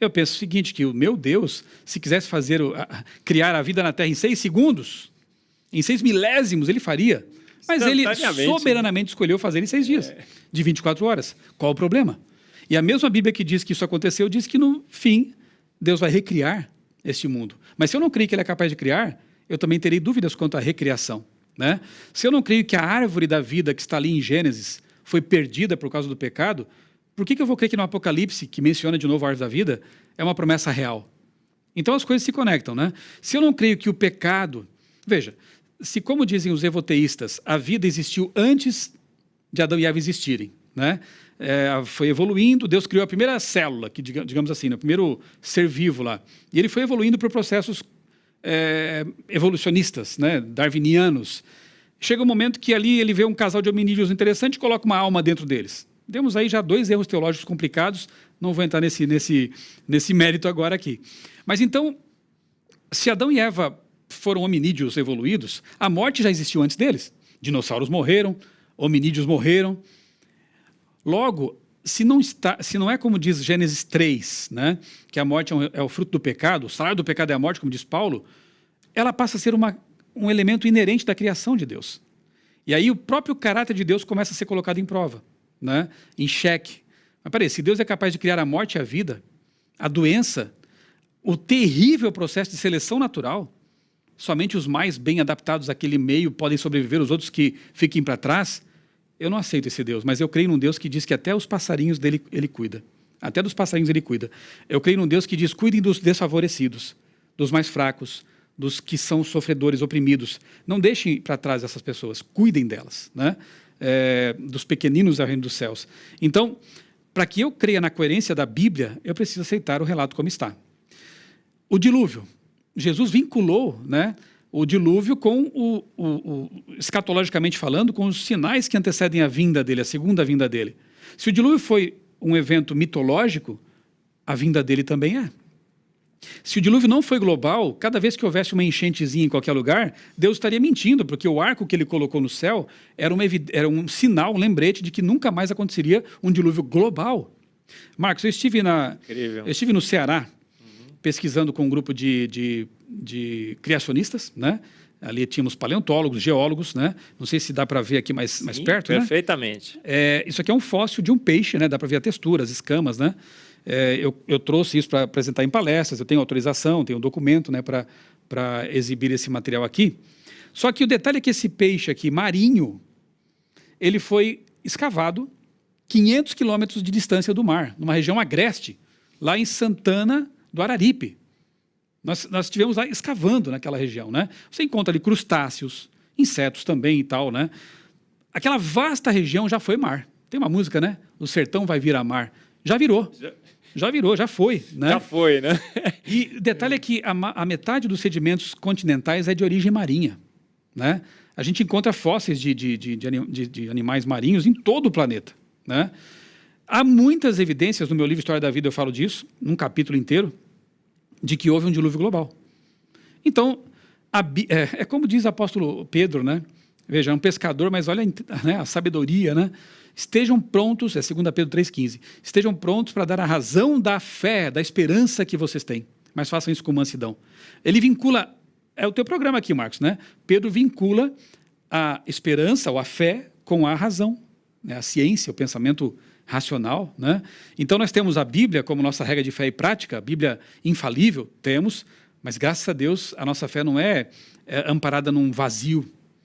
Eu penso o seguinte, que o meu Deus, se quisesse criar a vida na Terra em 6 segundos, em 6 milésimos, ele faria. Mas ele soberanamente escolheu fazer em 6 dias, de 24 horas. Qual o problema? E a mesma Bíblia que diz que isso aconteceu, diz que no fim, Deus vai recriar este mundo. Mas se eu não creio que ele é capaz de criar, eu também terei dúvidas quanto à recriação. Né? Se eu não creio que a árvore da vida que está ali em Gênesis foi perdida por causa do pecado, por que eu vou crer que no Apocalipse, que menciona de novo a árvore da vida, é uma promessa real? Então as coisas se conectam, né? Se eu não creio que o pecado... Veja, se como dizem os evoteístas, a vida existiu antes de Adão e Eva existirem, né? Foi evoluindo, Deus criou a primeira célula, que, digamos assim, o primeiro ser vivo lá. E ele foi evoluindo por processos evolucionistas, né? Darwinianos. Chega um momento que ali ele vê um casal de hominídeos interessante e coloca uma alma dentro deles. Temos aí já 2 erros teológicos complicados, não vou entrar nesse mérito agora aqui. Mas então, se Adão e Eva foram hominídeos evoluídos, a morte já existiu antes deles. Dinossauros morreram, hominídeos morreram. Logo, se não é como diz Gênesis 3, né, que a morte é o fruto do pecado, o salário do pecado é a morte, como diz Paulo, ela passa a ser um elemento inerente da criação de Deus. E aí o próprio caráter de Deus começa a ser colocado em prova, né, em xeque. Mas peraí, se Deus é capaz de criar a morte e a vida, a doença, o terrível processo de seleção natural, somente os mais bem adaptados àquele meio podem sobreviver, os outros que fiquem para trás... Eu não aceito esse Deus, mas eu creio num Deus que diz que até os passarinhos dele ele cuida. Até dos passarinhos ele cuida. Eu creio num Deus que diz, cuidem dos desfavorecidos, dos mais fracos, dos que são sofredores, oprimidos. Não deixem para trás essas pessoas, cuidem delas, né? Dos pequeninos ao reino dos céus. Então, para que eu creia na coerência da Bíblia, eu preciso aceitar o relato como está. O dilúvio Jesus vinculou, né, o dilúvio com escatologicamente falando, com os sinais que antecedem a vinda dele, a segunda vinda dele. Se o dilúvio foi um evento mitológico, a vinda dele também é. Se o dilúvio não foi global, cada vez que houvesse uma enchentezinha em qualquer lugar, Deus estaria mentindo, porque o arco que ele colocou no céu era um sinal, um lembrete de que nunca mais aconteceria um dilúvio global. Marcos, eu estive no Ceará, pesquisando com um grupo de criacionistas, né? Ali tínhamos paleontólogos, geólogos, né? Não sei se dá para ver aqui mais perto, perfeitamente. Né? Isso aqui é um fóssil de um peixe, né? Dá para ver a textura, as escamas, né? Eu trouxe isso para apresentar em palestras, eu tenho autorização, tenho um documento, né, para exibir esse material aqui. Só que o detalhe é que esse peixe aqui, marinho, ele foi escavado 500 quilômetros de distância do mar, numa região agreste, lá em Santana do Araripe. Nós estivemos lá escavando naquela região, né? Você encontra ali crustáceos, insetos também e tal, né? Aquela vasta região já foi mar. Tem uma música, né? O sertão vai virar mar. Já virou. Já virou, já foi, né? Já foi, né? E o detalhe é que a metade dos sedimentos continentais é de origem marinha, né? A gente encontra fósseis de animais marinhos em todo o planeta, né? Há muitas evidências, no meu livro História da Vida eu falo disso, num capítulo inteiro, de que houve um dilúvio global. Então, é como diz o apóstolo Pedro, né? Veja, é um pescador, mas olha, né, a sabedoria, né? Estejam prontos, é 2 Pedro 3,15, estejam prontos para dar a razão da fé, da esperança que vocês têm, mas façam isso com mansidão. Ele vincula, é o teu programa aqui, Marcos, né? Pedro vincula a esperança ou a fé com a razão, né? A ciência, o pensamento racional, né? Então nós temos a Bíblia como nossa regra de fé e prática, a Bíblia infalível, temos, mas graças a Deus a nossa fé não é amparada num vazio,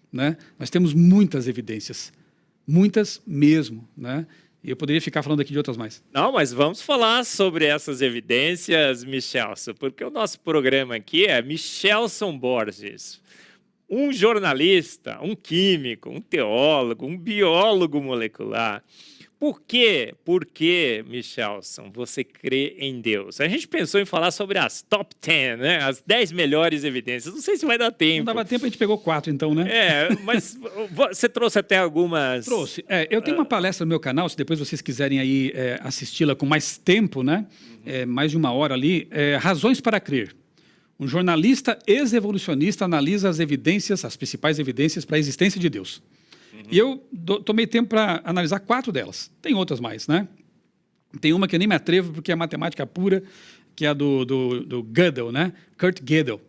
né? Nós temos muitas evidências, muitas mesmo, né? E eu poderia ficar falando aqui de outras mais. Não, mas vamos falar sobre essas evidências, Michelson, porque o nosso programa aqui é Michelson Borges, um jornalista, um químico, um teólogo, um biólogo molecular. Por que, Michelson, você crê em Deus? A gente pensou em falar sobre as top 10, né? As 10 melhores evidências. Não sei se vai dar tempo. Não dava tempo, a gente pegou 4, então, né? Mas você trouxe até algumas... Trouxe. Eu tenho uma palestra no meu canal, se depois vocês quiserem aí assisti-la com mais tempo, né? Mais de 1 hora ali. Razões para crer. Um jornalista ex-evolucionista analisa as evidências, as principais evidências para a existência de Deus. E eu tomei tempo para analisar 4 delas. Tem outras mais, né? Tem uma que eu nem me atrevo, porque é matemática pura, que é a do Gödel, né? Kurt Gödel.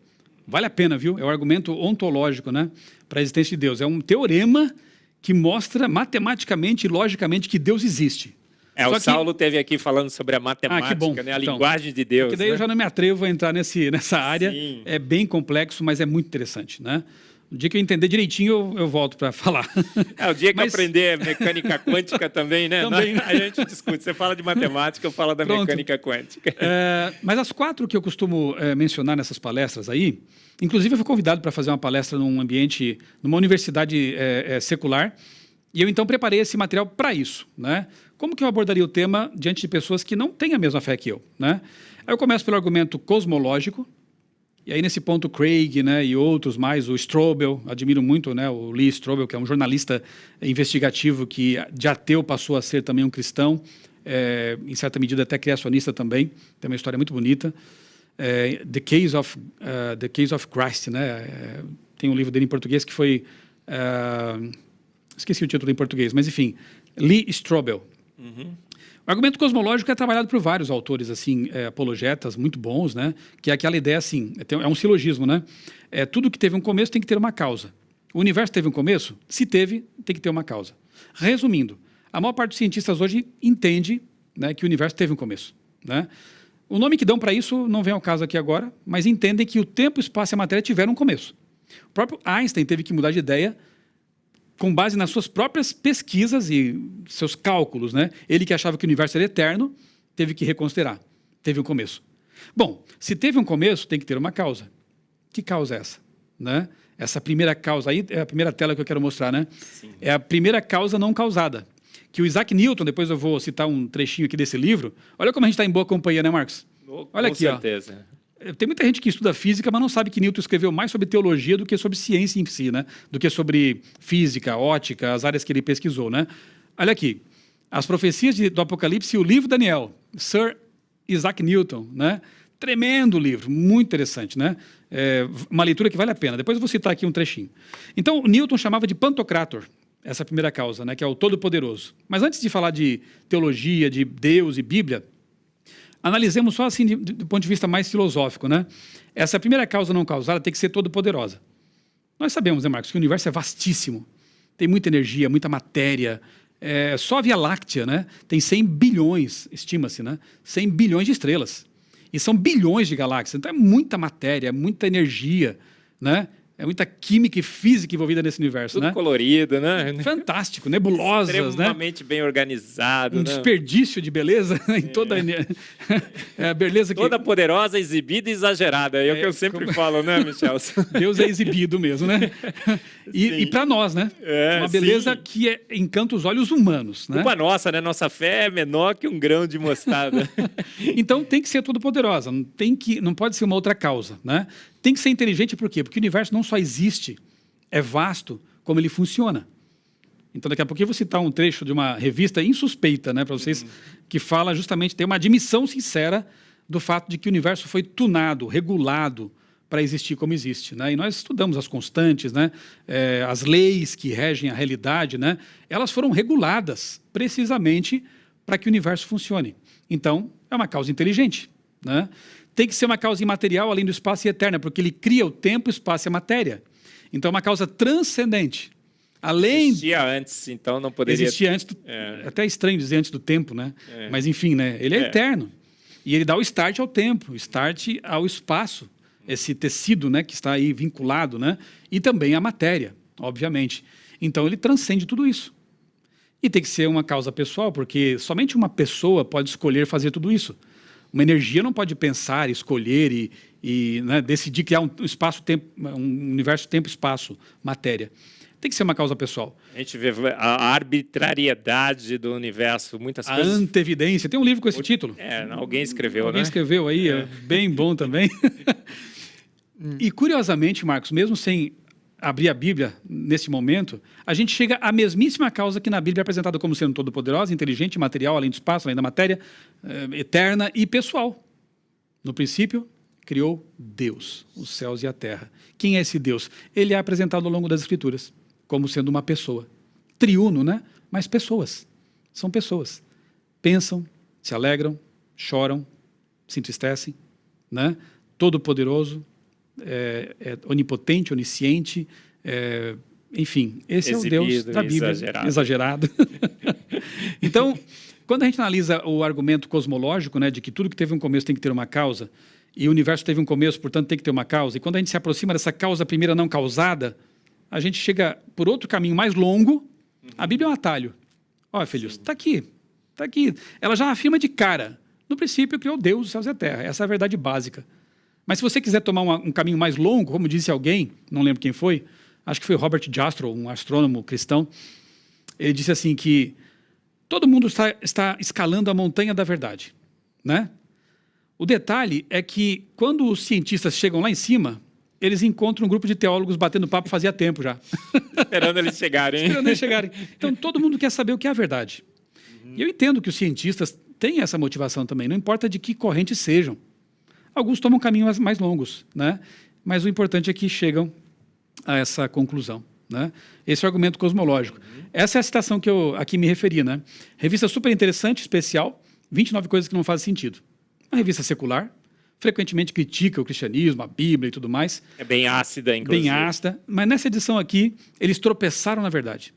Vale a pena, viu? É o argumento ontológico, né? Para a existência de Deus. É um teorema que mostra matematicamente e logicamente que Deus existe. O Saulo esteve aqui falando sobre a matemática, que bom. Né? A linguagem de Deus. Porque daí né? eu já não me atrevo a entrar nessa área. Sim. É bem complexo, mas é muito interessante, né? No dia que eu entender direitinho, eu volto para falar. O dia que eu aprender mecânica quântica também, né? Também. A gente discute. Você fala de matemática, eu falo da mecânica quântica. Mas as 4 que eu costumo mencionar nessas palestras aí, inclusive eu fui convidado para fazer uma palestra num ambiente, numa universidade secular, e eu então preparei esse material para isso, né? Como que eu abordaria o tema diante de pessoas que não têm a mesma fé que eu, né? Aí eu começo pelo argumento cosmológico. E aí, nesse ponto, Craig, né, e outros mais, o Strobel, admiro muito, né, o Lee Strobel, que é um jornalista investigativo que de ateu passou a ser também um cristão, em certa medida até criacionista também, tem uma história muito bonita. The Case of Christ, né, tem um livro dele em português que foi... esqueci o título em português, mas enfim, Lee Strobel. O argumento cosmológico é trabalhado por vários autores assim, apologetas muito bons, né? Que é aquela ideia assim, é um silogismo, né? Tudo que teve um começo tem que ter uma causa. O universo teve um começo? Se teve, tem que ter uma causa. Resumindo, a maior parte dos cientistas hoje entende, né, que o universo teve um começo, né? O nome que dão para isso não vem ao caso aqui agora, mas entendem que o tempo, o espaço e a matéria tiveram um começo. O próprio Einstein teve que mudar de ideia com base nas suas próprias pesquisas e seus cálculos, né? Ele que achava que o universo era eterno, teve que reconsiderar. Teve um começo. Bom, se teve um começo, tem que ter uma causa. Que causa é essa? Né? Essa primeira causa aí, é a primeira tela que eu quero mostrar, né? Sim. É a primeira causa não causada. Que o Isaac Newton, depois eu vou citar um trechinho aqui desse livro, olha como a gente está em boa companhia, né, Marcos? Olha aqui, com certeza. Tem muita gente que estuda física, mas não sabe que Newton escreveu mais sobre teologia do que sobre ciência em si, né? Do que sobre física, ótica, as áreas que ele pesquisou, né? Olha aqui, as profecias do Apocalipse e o livro Daniel, Sir Isaac Newton, né? Tremendo livro, muito interessante, né? Uma leitura que vale a pena. Depois eu vou citar aqui um trechinho. Então, Newton chamava de Pantocrator essa primeira causa, né? Que é o Todo-Poderoso. Mas antes de falar de teologia, de Deus e Bíblia, analisemos só assim do ponto de vista mais filosófico, né? Essa primeira causa não causada tem que ser todo-poderosa. Nós sabemos, né, Marcos, que o universo é vastíssimo. Tem muita energia, muita matéria. Só a Via Láctea, né, tem 100 bilhões, estima-se, né? 100 bilhões de estrelas. E são bilhões de galáxias. Então é muita matéria, muita energia, né? É muita química e física envolvida nesse universo, tudo né? Colorido, né? Fantástico, nebulosas, extremamente bem organizado, um desperdício de beleza em toda a beleza que... Toda poderosa, exibida e exagerada. É o que eu sempre falo, né, Michel? Deus é exibido mesmo, né? E para nós, né? Uma beleza que encanta os olhos humanos, né? Culpa nossa, né? Nossa fé é menor que um grão de mostarda. Então tem que ser todo poderosa, não pode ser uma outra causa, né? Tem que ser inteligente por quê? Porque o universo não só existe, é vasto, como ele funciona. Então, daqui a pouco eu vou citar um trecho de uma revista insuspeita, né, para vocês, que fala justamente, tem uma admissão sincera do fato de que o universo foi tunado, regulado para existir como existe, né? E nós estudamos as constantes, né? As leis que regem a realidade, né? Elas foram reguladas precisamente para que o universo funcione. Então, é uma causa inteligente, né? Tem que ser uma causa imaterial, além do espaço e eterna, porque ele cria o tempo, o espaço e a matéria. Então, é uma causa transcendente. Além... Existia antes, então não poderia... Existia antes, até é estranho dizer antes do tempo, né? Mas, enfim, né? Ele é eterno. E ele dá o start ao tempo, o start ao espaço, esse tecido, né, que está aí vinculado, né? E também a matéria, obviamente. Então, ele transcende tudo isso. E tem que ser uma causa pessoal, porque somente uma pessoa pode escolher fazer tudo isso. Uma energia não pode pensar, escolher e né, decidir criar um espaço-tempo, um universo, tempo, espaço, matéria. Tem que ser uma causa pessoal. A gente vê a arbitrariedade do universo, muitas coisas... A antevidência. Tem um livro com esse título. Alguém escreveu, Alguém né? escreveu aí, é bem bom também. E, curiosamente, Marcos, mesmo sem abrir a Bíblia nesse momento, a gente chega à mesmíssima causa que na Bíblia é apresentada como sendo todo-poderosa, inteligente, material, além do espaço, além da matéria, eterna e pessoal. No princípio, criou Deus, os céus e a terra. Quem é esse Deus? Ele é apresentado ao longo das Escrituras como sendo uma pessoa. Triuno, né? Mas pessoas. São pessoas. Pensam, se alegram, choram, se entristecem, né? Todo-poderoso, onipotente, onisciente, enfim, esse Exibido, é o Deus da Bíblia. Exagerado. Então, quando a gente analisa o argumento cosmológico, né, de que tudo que teve um começo tem que ter uma causa, e o universo teve um começo, portanto tem que ter uma causa, e quando a gente se aproxima dessa causa primeira não causada, a gente chega por outro caminho mais longo. A Bíblia é um atalho. Olha, filhos, está aqui, está aqui. Ela já afirma de cara, no princípio criou Deus, os céus e a terra. Essa é a verdade básica. Mas se você quiser tomar um caminho mais longo, como disse alguém, não lembro quem foi, acho que foi Robert Jastrow, um astrônomo cristão, ele disse assim que todo mundo está escalando a montanha da verdade, né? O detalhe é que quando os cientistas chegam lá em cima, eles encontram um grupo de teólogos batendo papo fazia tempo já. Esperando eles chegarem. Esperando eles chegarem. Então todo mundo quer saber o que é a verdade. E eu entendo que os cientistas têm essa motivação também, não importa de que corrente sejam. Alguns tomam caminhos mais longos, né? Mas o importante é que chegam a essa conclusão, né? Esse é o argumento cosmológico. Essa é a citação que eu aqui me referi, né? Revista super interessante, especial, 29 coisas que não fazem sentido. Uma revista secular, frequentemente critica o cristianismo, a Bíblia e tudo mais. É bem ácida, inclusive. Bem ácida, mas nessa edição aqui, eles tropeçaram na verdade.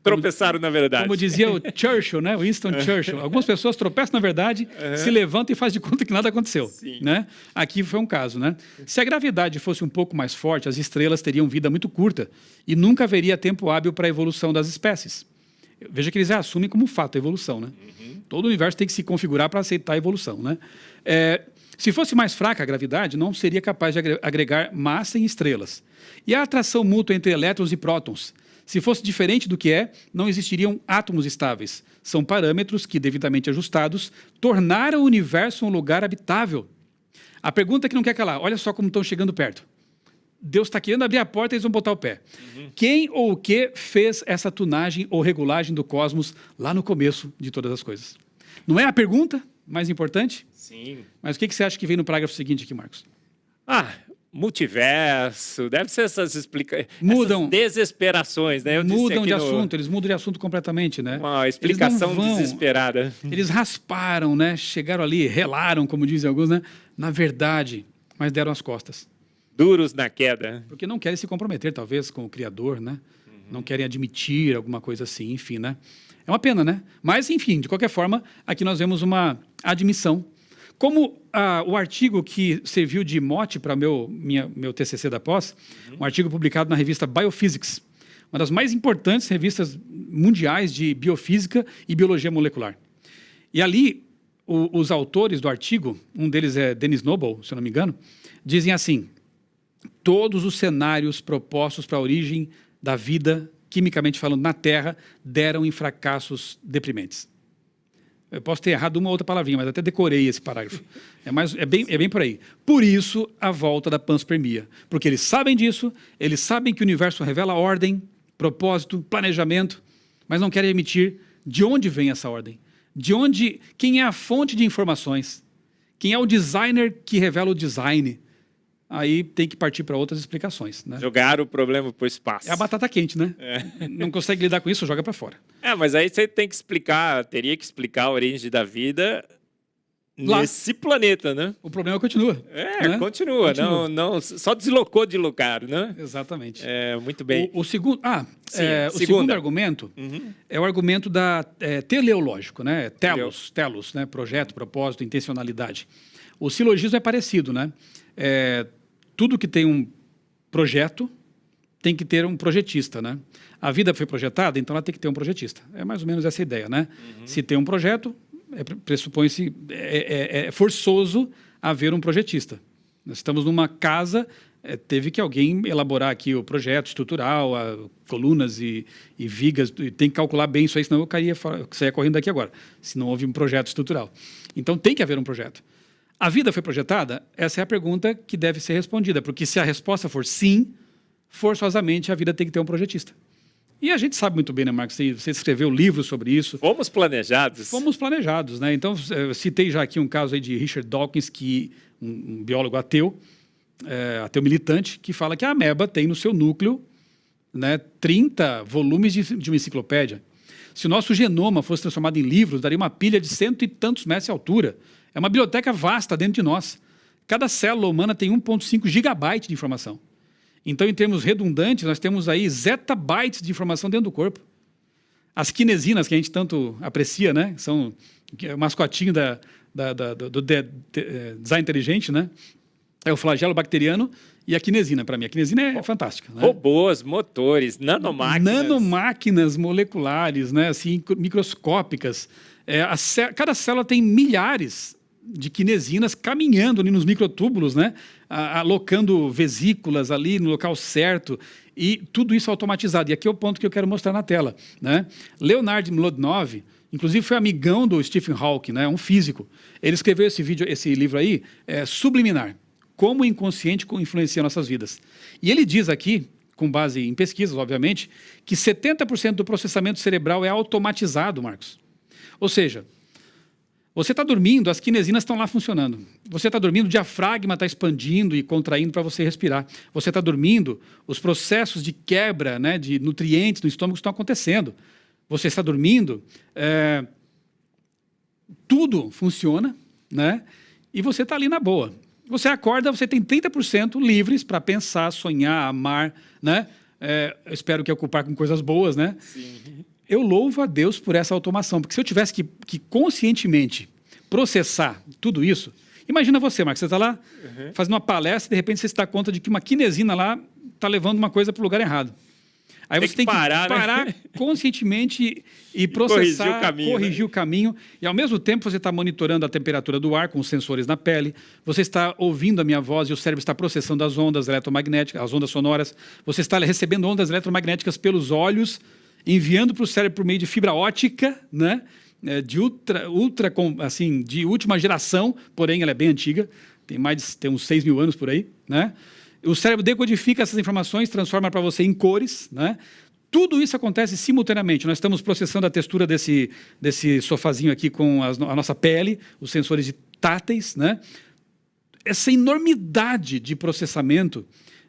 Tropeçaram na verdade. Como dizia o Churchill, né? Winston Churchill. Algumas pessoas tropeçam na verdade, se levantam e fazem de conta que nada aconteceu. Né? Aqui foi um caso, né? Se a gravidade fosse um pouco mais forte, as estrelas teriam vida muito curta e nunca haveria tempo hábil para a evolução das espécies. Veja que eles já assumem como fato a evolução, né? Todo o universo tem que se configurar para aceitar a evolução, né? Se fosse mais fraca a gravidade, não seria capaz de agregar massa em estrelas. E a atração mútua entre elétrons e prótons? Se fosse diferente do que não existiriam átomos estáveis. São parâmetros que, devidamente ajustados, tornaram o universo um lugar habitável. A pergunta que não quer calar, olha só como estão chegando perto. Deus está querendo abrir a porta e eles vão botar o pé. Quem ou o que fez essa tunagem ou regulagem do cosmos lá no começo de todas as coisas? Não é a pergunta mais importante? Sim. Mas o que você acha que vem no parágrafo seguinte aqui, Marcos? Multiverso, deve ser essas Mudam, essas desesperações, né? Mudam de assunto, eles mudam de assunto completamente, né? Uma explicação desesperada. Eles rasparam, né? Chegaram ali, relaram, como dizem alguns, né? Na verdade, mas deram as costas. Duros na queda. Porque não querem se comprometer, talvez, com o Criador, né? Não querem admitir alguma coisa assim, enfim, né? É uma pena, né? Mas, enfim, de qualquer forma, aqui nós vemos uma admissão. Como o artigo que serviu de mote para meu TCC da pós, um artigo publicado na revista Biophysics, uma das mais importantes revistas mundiais de biofísica e biologia molecular. E ali, os autores do artigo, um deles é Dennis Noble, se eu não me engano, dizem assim: todos os cenários propostos para a origem da vida, quimicamente falando, na Terra, deram em fracassos deprimentes. Eu posso ter errado uma ou outra palavrinha, mas até decorei esse parágrafo. É bem por aí. Por isso, a volta da panspermia. Porque eles sabem disso, eles sabem que o universo revela ordem, propósito, planejamento, mas não querem admitir de onde vem essa ordem. Quem é a fonte de informações, quem é o designer que revela o design. Aí tem que partir para outras explicações, né? Jogar o problema para o espaço. É a batata quente, né? Não consegue lidar com isso, joga para fora. Mas aí você tem que explicar, teria que explicar a origem da vida nesse planeta, né? O problema continua. Né? Continua. Não, só deslocou de lugar, né? Exatamente. Muito bem. O segundo argumento é o argumento da teleológico, né? Telos, né? Projeto, propósito, intencionalidade. O silogismo é parecido, né? Tudo que tem um projeto tem que ter um projetista, né? A vida foi projetada, então ela tem que ter um projetista. É mais ou menos essa ideia, né? Se tem um projeto, pressupõe-se, é forçoso haver um projetista. Nós estamos numa casa, teve que alguém elaborar aqui o projeto estrutural, colunas e vigas, e tem que calcular bem isso aí, senão eu saia correndo daqui agora, se não houve um projeto estrutural. Então tem que haver um projeto. A vida foi projetada? Essa é a pergunta que deve ser respondida, porque se a resposta for sim, forçosamente a vida tem que ter um projetista. E a gente sabe muito bem, né, Marcos? Você escreveu livros sobre isso. Fomos planejados. Fomos planejados, né? Então, eu citei já aqui um caso aí de Richard Dawkins, um biólogo ateu militante, que fala que a ameba tem no seu núcleo, né, 30 volumes de uma enciclopédia. Se o nosso genoma fosse transformado em livros, daria uma pilha de 100 e tantos metros de altura. É uma biblioteca vasta dentro de nós. Cada célula humana tem 1,5 gigabyte de informação. Então, em termos redundantes, nós temos aí zettabytes de informação dentro do corpo. As quinesinas, que a gente tanto aprecia, né? São o mascotinho do design inteligente, né? É o flagelo bacteriano e a quinesina, para mim. A quinesina é fantástica. Né? Robôs, motores, nanomáquinas. Nanomáquinas moleculares, né? Assim, microscópicas. Cada célula tem milhares de quinesinas caminhando ali nos microtúbulos, né? Alocando vesículas ali no local certo, e tudo isso automatizado. E aqui é o ponto que eu quero mostrar na tela, né? Leonard Mlodinow, inclusive foi amigão do Stephen Hawking, né? Um físico. Ele escreveu esse livro aí, Subliminar, como o inconsciente influencia nossas vidas. E ele diz aqui, com base em pesquisas, obviamente, que 70% do processamento cerebral é automatizado, Marcos. Ou seja, você está dormindo, as quinesinas estão lá funcionando. Você está dormindo, o diafragma está expandindo e contraindo para você respirar. Você está dormindo, os processos de quebra, né, de nutrientes no estômago estão acontecendo. Você está dormindo, tudo funciona, né, e você está ali na boa. Você acorda, você tem 30% livres para pensar, sonhar, amar, né? Eu espero que ocupar com coisas boas, né? Sim. Eu louvo a Deus por essa automação, porque se eu tivesse que conscientemente processar tudo isso, imagina você, Marcos, você está lá fazendo uma palestra e de repente você se dá conta de que uma quinesina lá está levando uma coisa para o lugar errado. Aí você tem que parar, né? Conscientemente e processar, corrigir o caminho. E ao mesmo tempo você está monitorando a temperatura do ar com os sensores na pele, você está ouvindo a minha voz e o cérebro está processando as ondas eletromagnéticas, as ondas sonoras, você está recebendo ondas eletromagnéticas pelos olhos, enviando para o cérebro por meio de fibra ótica, né? De última geração, porém ela é bem antiga, tem uns 6 mil anos por aí, né? O cérebro decodifica essas informações, transforma para você em cores, né? Tudo isso acontece simultaneamente. Nós estamos processando a textura desse sofazinho aqui com a nossa pele, os sensores táteis, né? Essa enormidade de processamento,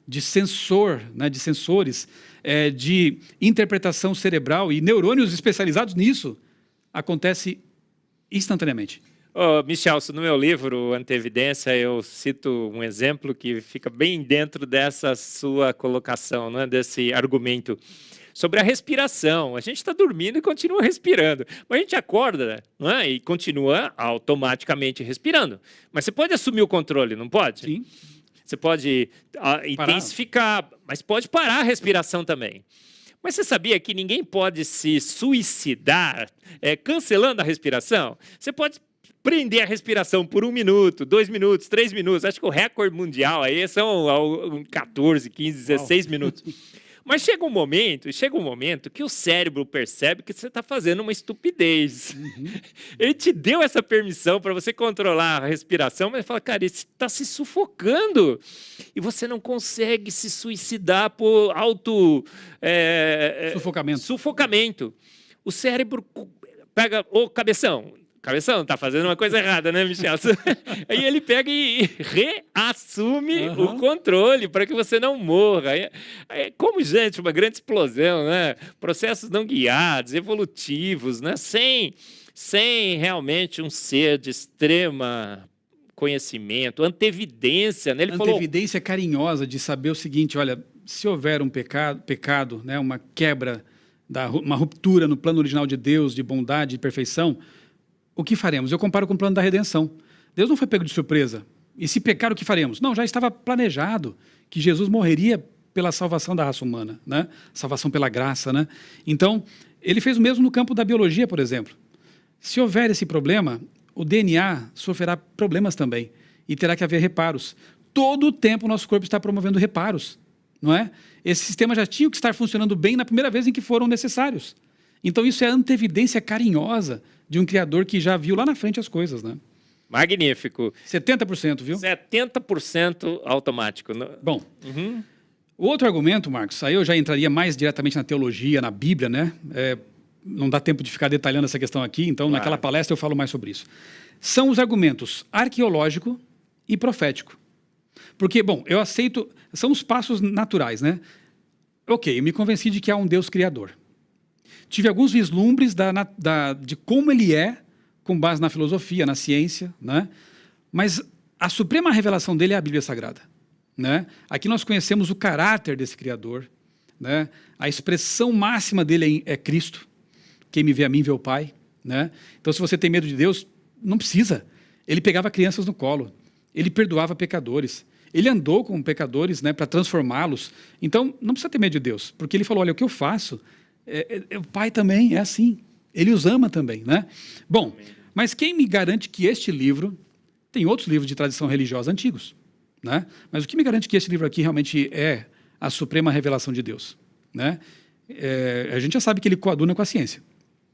de sensor, né, de sensores, de interpretação cerebral e neurônios especializados nisso, acontece instantaneamente. Michel, no meu livro, Antevidência, eu cito um exemplo que fica bem dentro dessa sua colocação, né, desse argumento, sobre a respiração. A gente está dormindo e continua respirando, mas a gente acorda, não é? E continua automaticamente respirando. Mas você pode assumir o controle, não pode? Sim. Você pode intensificar, mas pode parar a respiração também. Mas você sabia que ninguém pode se suicidar cancelando a respiração? Você pode prender a respiração por 1 minuto, 2 minutos, 3 minutos. Acho que o recorde mundial aí são 14, 15, 16 minutos. Mas chega um momento que o cérebro percebe que você está fazendo uma estupidez. Uhum. Ele te deu essa permissão para você controlar a respiração, mas ele fala, cara, você está se sufocando. E você não consegue se suicidar por sufocamento. O cérebro pega, Cabeção, tá fazendo uma coisa errada, né, Michel? Aí ele pega e reassume o controle para que você não morra. Como, gente, uma grande explosão, né? Processos não guiados, evolutivos, né? Sem realmente um ser de extrema conhecimento, antevidência, né? Ele antevidência carinhosa de saber o seguinte, olha, se houver um pecado, né, uma quebra, uma ruptura no plano original de Deus, de bondade, de perfeição, o que faremos? Eu comparo com o plano da redenção. Deus não foi pego de surpresa. E se pecar, o que faremos? Não, já estava planejado que Jesus morreria pela salvação da raça humana, né? Salvação pela graça, né? Então, ele fez o mesmo no campo da biologia, por exemplo. Se houver esse problema, o DNA sofrerá problemas também e terá que haver reparos. Todo o tempo o nosso corpo está promovendo reparos, não é? Esse sistema já tinha que estar funcionando bem na primeira vez em que foram necessários. Então, isso é a antevidência carinhosa de um criador que já viu lá na frente as coisas, né? Magnífico. 70%, viu? 70% automático. Bom, o outro argumento, Marcos, aí eu já entraria mais diretamente na teologia, na Bíblia, né? Não dá tempo de ficar detalhando essa questão aqui, então naquela palestra eu falo mais sobre isso. São os argumentos arqueológico e profético. Porque, bom, eu aceito, são os passos naturais, né? Ok, eu me convenci de que há um Deus criador. Tive alguns vislumbres de como ele é, com base na filosofia, na ciência, né? Mas a suprema revelação dele é a Bíblia Sagrada, né? Aqui nós conhecemos o caráter desse Criador, né? A expressão máxima dele é Cristo. Quem me vê a mim, vê o Pai, né? Então, se você tem medo de Deus, não precisa. Ele pegava crianças no colo, ele perdoava pecadores, ele andou com pecadores, né, para transformá-los. Então, não precisa ter medo de Deus, porque ele falou, olha, o que eu faço... o Pai também é assim, ele os ama também, né? Bom, mas quem me garante que este livro, tem outros livros de tradição religiosa antigos, né? Mas o que me garante que este livro aqui realmente é a suprema revelação de Deus, né? A gente já sabe que ele coaduna com a ciência.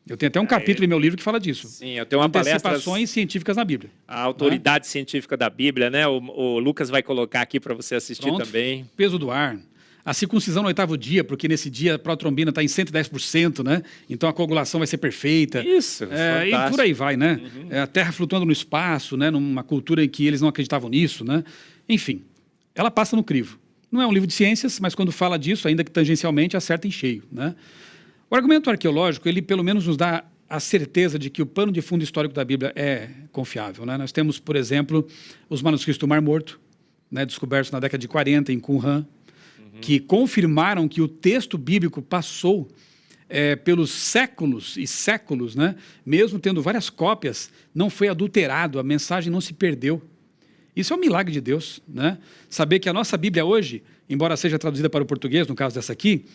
Eu tenho até um capítulo em meu livro que fala disso. Sim, eu tenho uma palestra... Antecipações científicas na Bíblia. A autoridade científica da Bíblia, né? O Lucas vai colocar aqui para você assistir também. Peso do ar. A circuncisão no 8º dia, porque nesse dia a protrombina está em 110%, né? Então a coagulação vai ser perfeita. Isso, e por aí vai, né? A Terra flutuando no espaço, né? Numa cultura em que eles não acreditavam nisso, né? Enfim, ela passa no crivo. Não é um livro de ciências, mas quando fala disso, ainda que tangencialmente, acerta em cheio, né? O argumento arqueológico, ele pelo menos nos dá a certeza de que o pano de fundo histórico da Bíblia é confiável, né? Nós temos, por exemplo, os manuscritos do Mar Morto, né? Descobertos na década de 40 em Qumran, que confirmaram que o texto bíblico passou pelos séculos e séculos, né? Mesmo tendo várias cópias, não foi adulterado, a mensagem não se perdeu. Isso é um milagre de Deus, né? Saber que a nossa Bíblia hoje, embora seja traduzida para o português, no caso dessa aqui,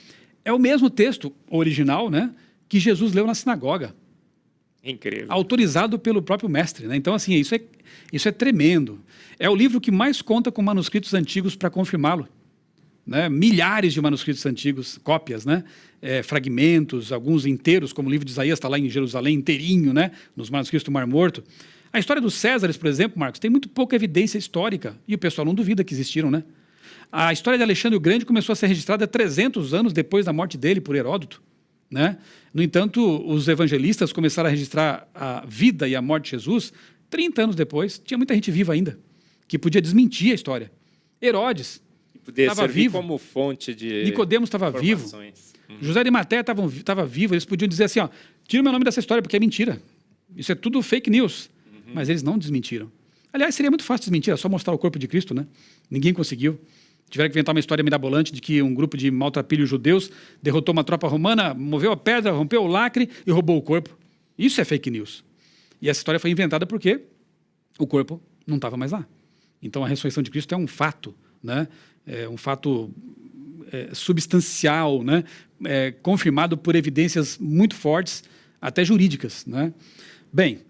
é o mesmo texto original, né? Que Jesus leu na sinagoga. Incrível. Autorizado pelo próprio mestre, né? Então, assim, isso é tremendo. É o livro que mais conta com manuscritos antigos para confirmá-lo. Né? Milhares de manuscritos antigos, cópias, né? Fragmentos, alguns inteiros, como o livro de Isaías está lá em Jerusalém inteirinho, né? Nos manuscritos do Mar Morto. A história dos Césares, por exemplo, Marcos, tem muito pouca evidência histórica, e o pessoal não duvida que existiram, né? A história de Alexandre o Grande começou a ser registrada 300 anos depois da morte dele por Heródoto, né? No entanto, os evangelistas começaram a registrar a vida e a morte de Jesus 30 anos depois. Tinha muita gente viva ainda, que podia desmentir a história. Herodes estava vivo. Como fonte de Nicodemos estava vivo. José de Maté estava vivo. Eles podiam dizer assim, ó, tira o meu nome dessa história porque é mentira. Isso é tudo fake news. Mas eles não desmentiram. Aliás, seria muito fácil desmentir, é só mostrar o corpo de Cristo, né? Ninguém conseguiu. Tiveram que inventar uma história mirabolante de que um grupo de maltrapilhos judeus derrotou uma tropa romana, moveu a pedra, rompeu o lacre e roubou o corpo. Isso é fake news. E essa história foi inventada porque o corpo não estava mais lá. Então, a ressurreição de Cristo é um fato, né? É um fato substancial, né? Confirmado por evidências muito fortes, até jurídicas, né? Bem,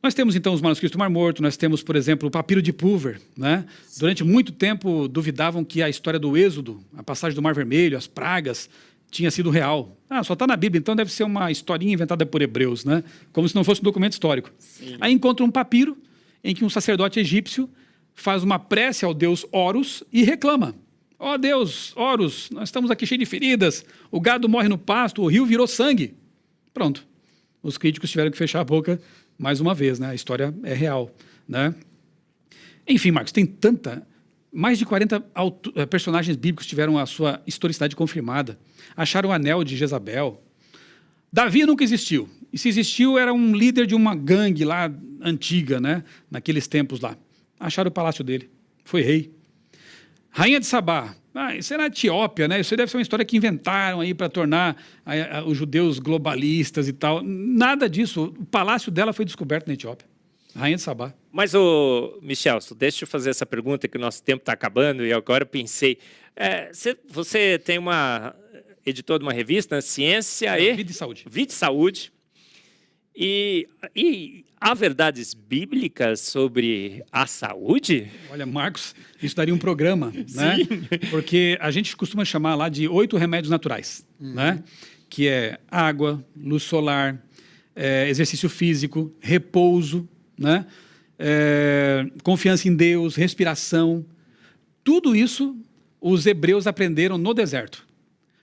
nós temos, então, os manuscritos do Mar Morto, nós temos, por exemplo, o papiro de Pulver, né? Durante muito tempo, duvidavam que a história do Êxodo, a passagem do Mar Vermelho, as pragas, tinha sido real. Ah, só está na Bíblia, então deve ser uma historinha inventada por hebreus, né? Como se não fosse um documento histórico. Sim. Aí encontra um papiro em que um sacerdote egípcio faz uma prece ao deus Horus e reclama. Ó Deus, Horus, nós estamos aqui cheios de feridas, o gado morre no pasto, o rio virou sangue. Pronto. Os críticos tiveram que fechar a boca mais uma vez, né? A história é real, né? Enfim, Marcos, tem mais de 40 personagens bíblicos tiveram a sua historicidade confirmada. Acharam o anel de Jezabel. Davi nunca existiu. E se existiu, era um líder de uma gangue lá antiga, né? Naqueles tempos lá. Acharam o palácio dele. Foi rei. Rainha de Sabá. Isso é na Etiópia, né? Isso deve ser uma história que inventaram aí para tornar os judeus globalistas e tal. Nada disso. O palácio dela foi descoberto na Etiópia. Rainha de Sabá. Mas, Michel, deixa eu fazer essa pergunta que o nosso tempo está acabando e agora eu pensei. Você tem editor de uma revista, né? Ciência e... Vida e Saúde. Vida e Saúde. E há verdades bíblicas sobre a saúde? Olha, Marcos, isso daria um programa, né? Porque a gente costuma chamar lá de 8 remédios naturais, né? Que é água, luz solar, exercício físico, repouso, né? Confiança em Deus, respiração. Tudo isso os hebreus aprenderam no deserto.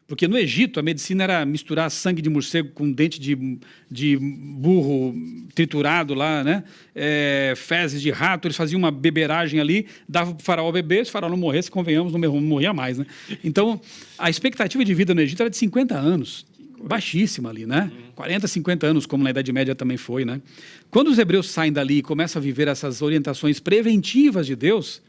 Porque no Egito a medicina era misturar sangue de morcego com dente de burro triturado lá, né? Fezes de rato, eles faziam uma beberagem ali, davam para o faraó beber, se o faraó não morresse, convenhamos, não morria mais, né? Então, a expectativa de vida no Egito era de 50 anos, baixíssima ali, né? 40, 50 anos, como na Idade Média também foi, né? Quando os hebreus saem dali e começam a viver essas orientações preventivas de Deus,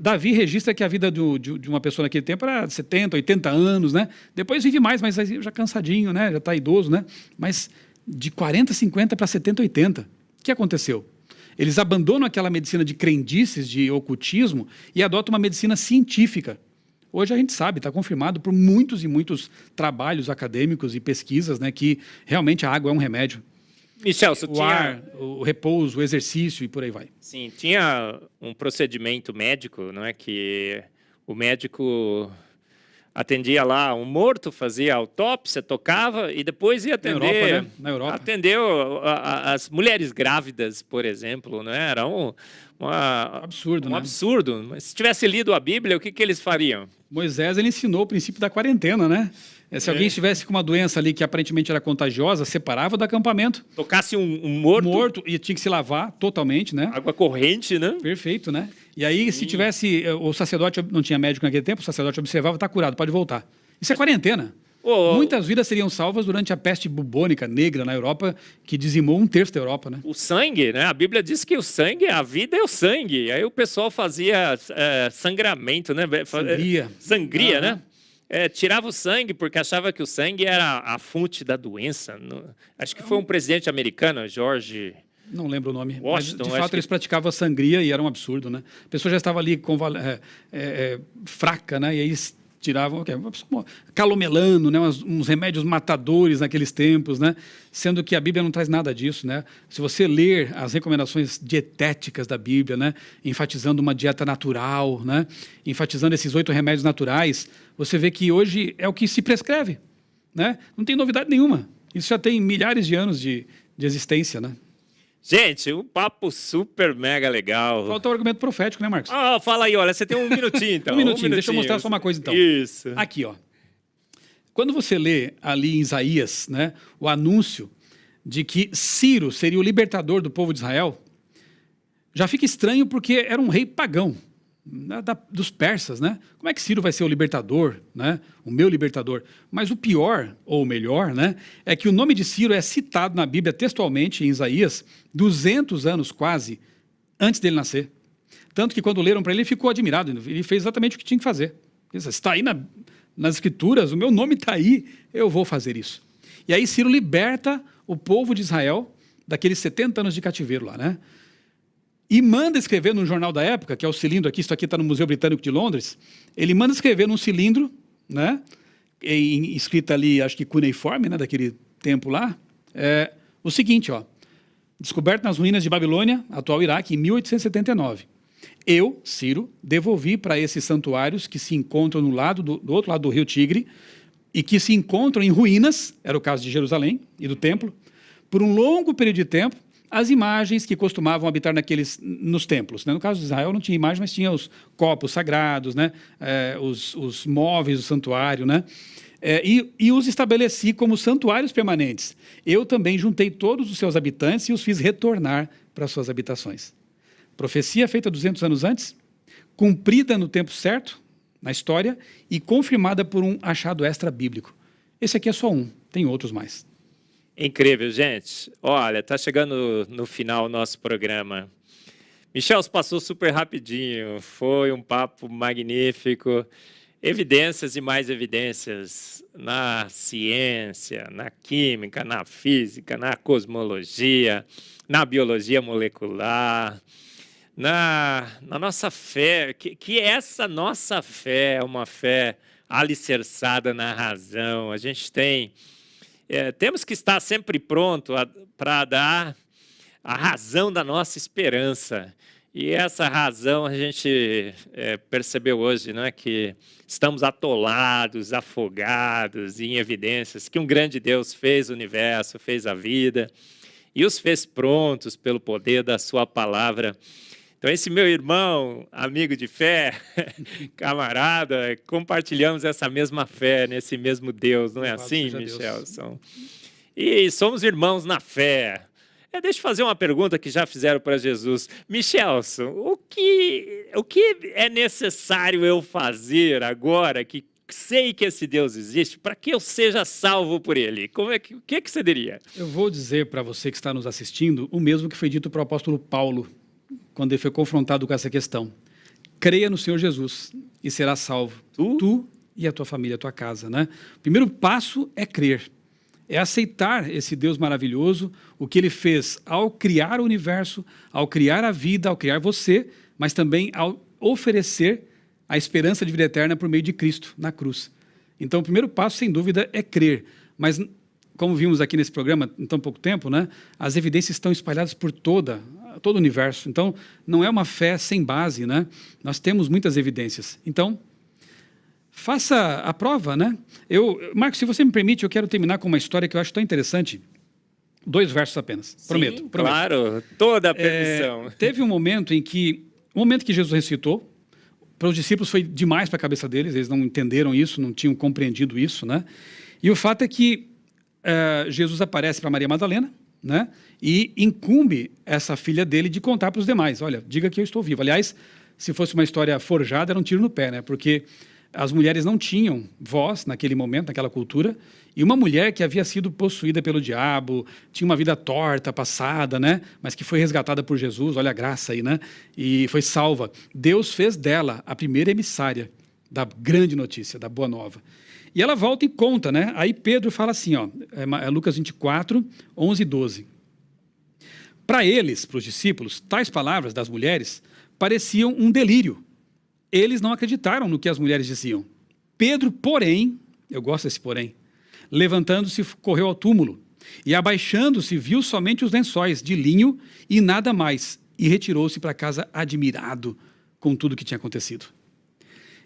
Davi registra que a vida de uma pessoa naquele tempo era 70, 80 anos, né? Depois vive mais, mas já cansadinho, né? Já está idoso, né? Mas de 40, 50 para 70, 80. O que aconteceu? Eles abandonam aquela medicina de crendices, de ocultismo, e adotam uma medicina científica. Hoje a gente sabe, está confirmado por muitos e muitos trabalhos acadêmicos e pesquisas, né? Que realmente a água é um remédio. Michel, ar, o repouso, o exercício e por aí vai. Sim, tinha um procedimento médico, não é, que o médico atendia lá um morto, fazia autópsia, tocava e depois ia atender. Na Europa, né? Na Europa. Atendeu as mulheres grávidas, por exemplo, não é? Era um absurdo, um né? absurdo. Mas se tivesse lido a Bíblia, o que eles fariam? Moisés, ele ensinou o princípio da quarentena, né? Se alguém estivesse com uma doença ali que aparentemente era contagiosa, separava do acampamento. Tocasse um morto. E tinha que se lavar totalmente, né? Água corrente, né? Perfeito, né? E aí, se tivesse... O sacerdote, não tinha médico naquele tempo, o sacerdote observava, está curado, pode voltar. Isso é quarentena. Muitas vidas seriam salvas durante a peste bubônica negra na Europa, que dizimou 1/3 da Europa, né? O sangue, né? A Bíblia diz que o sangue, a vida é o sangue. Aí o pessoal fazia sangramento, né? Sangria, né? Tirava o sangue porque achava que o sangue era a fonte da doença. Acho que foi um presidente americano, George... Não lembro o nome. Washington, mas, de fato, eles praticavam a sangria e era um absurdo, né? A pessoa já estava ali fraca, né? E aí eles tiravam calomelano, né? Uns remédios matadores naqueles tempos, né? Sendo que a Bíblia não traz nada disso, né? Se você ler as recomendações dietéticas da Bíblia, né? Enfatizando uma dieta natural, né? Enfatizando esses 8 remédios naturais, você vê que hoje é o que se prescreve, né? Não tem novidade nenhuma. Isso já tem milhares de anos de existência, né? Gente, um papo super mega legal. Falta o argumento profético, né, Marcos? Fala aí, olha, você tem um minutinho, então. Um minutinho, deixa eu mostrar só uma coisa, então. Isso. Aqui, ó. Quando você lê ali em Isaías, né, o anúncio de que Ciro seria o libertador do povo de Israel, já fica estranho porque era um rei pagão, né, dos persas, né? Como é que Ciro vai ser o libertador, né? O meu libertador? Mas o pior, ou o melhor, né, é que o nome de Ciro é citado na Bíblia textualmente em Isaías 200 anos quase antes dele nascer. Tanto que quando leram para ele ficou admirado, ele fez exatamente o que tinha que fazer. Está aí nas escrituras, o meu nome está aí, eu vou fazer isso. E aí Ciro liberta o povo de Israel daqueles 70 anos de cativeiro lá, né? E manda escrever num jornal da época, que é o cilindro aqui, isso aqui está no Museu Britânico de Londres, ele manda escrever num cilindro, né, escrita ali, acho que cuneiforme, né, daquele tempo lá, o seguinte, ó, descoberto nas ruínas de Babilônia, atual Iraque, em 1879. Eu, Ciro, devolvi para esses santuários que se encontram do outro lado do rio Tigre e que se encontram em ruínas, era o caso de Jerusalém e do templo, por um longo período de tempo, as imagens que costumavam habitar nos templos, né? No caso de Israel não tinha imagem, mas tinha os copos sagrados, né? Os móveis do santuário, né? E os estabeleci como santuários permanentes. Eu também juntei todos os seus habitantes e os fiz retornar para suas habitações. Profecia feita 200 anos antes, cumprida no tempo certo, na história, e confirmada por um achado extra-bíblico. Esse aqui é só um, tem outros mais. Incrível, gente. Olha, está chegando no final o nosso programa. Michel passou super rapidinho, foi um papo magnífico. Evidências e mais evidências na ciência, na química, na física, na cosmologia, na biologia molecular, na nossa fé, que essa nossa fé é uma fé alicerçada na razão. A gente temos que estar sempre pronto para dar a razão da nossa esperança. E essa razão a gente percebeu hoje, né, que estamos atolados, afogados em evidências que um grande Deus fez o universo, fez a vida e os fez prontos pelo poder da sua palavra. Então, esse meu irmão, amigo de fé, camarada, compartilhamos essa mesma fé nesse mesmo Deus, não é assim, Michelson? E somos irmãos na fé. Deixa eu fazer uma pergunta que já fizeram para Jesus. Michelson, o que é necessário eu fazer agora que sei que esse Deus existe para que eu seja salvo por ele? O que você diria? Eu vou dizer para você que está nos assistindo o mesmo que foi dito para o apóstolo Paulo, quando ele foi confrontado com essa questão. Creia no Senhor Jesus e será salvo. Tu e a tua família, a tua casa, né? O primeiro passo é crer. É aceitar esse Deus maravilhoso, o que ele fez ao criar o universo, ao criar a vida, ao criar você, mas também ao oferecer a esperança de vida eterna por meio de Cristo na cruz. Então, o primeiro passo, sem dúvida, é crer. Mas, como vimos aqui nesse programa, em tão pouco tempo, né, as evidências estão espalhadas por todo o universo. Então, não é uma fé sem base, né? Nós temos muitas evidências. Então, faça a prova, né? Marcos, se você me permite, eu quero terminar com uma história que eu acho tão interessante. 2 versos apenas. Sim, prometo. Claro, toda a permissão. Teve um momento que Jesus ressuscitou. Para os discípulos foi demais para a cabeça deles, eles não entenderam isso, não tinham compreendido isso, né? E o fato é que Jesus aparece para Maria Madalena, né? E incumbe essa filha dele de contar para os demais. Olha, diga que eu estou vivo. Aliás, se fosse uma história forjada, era um tiro no pé, né? Porque as mulheres não tinham voz naquele momento, naquela cultura, e uma mulher que havia sido possuída pelo diabo, tinha uma vida torta, passada, né? Mas que foi resgatada por Jesus, olha a graça aí, né? E foi salva. Deus fez dela a primeira emissária da grande notícia, da boa nova. E ela volta e conta, né? Aí Pedro fala assim, ó, Lucas 24, 11 e 12. Para eles, para os discípulos, tais palavras das mulheres pareciam um delírio. Eles não acreditaram no que as mulheres diziam. Pedro, porém, eu gosto desse porém, levantando-se, correu ao túmulo e, abaixando-se, viu somente os lençóis de linho e nada mais, e retirou-se para casa admirado com tudo que tinha acontecido.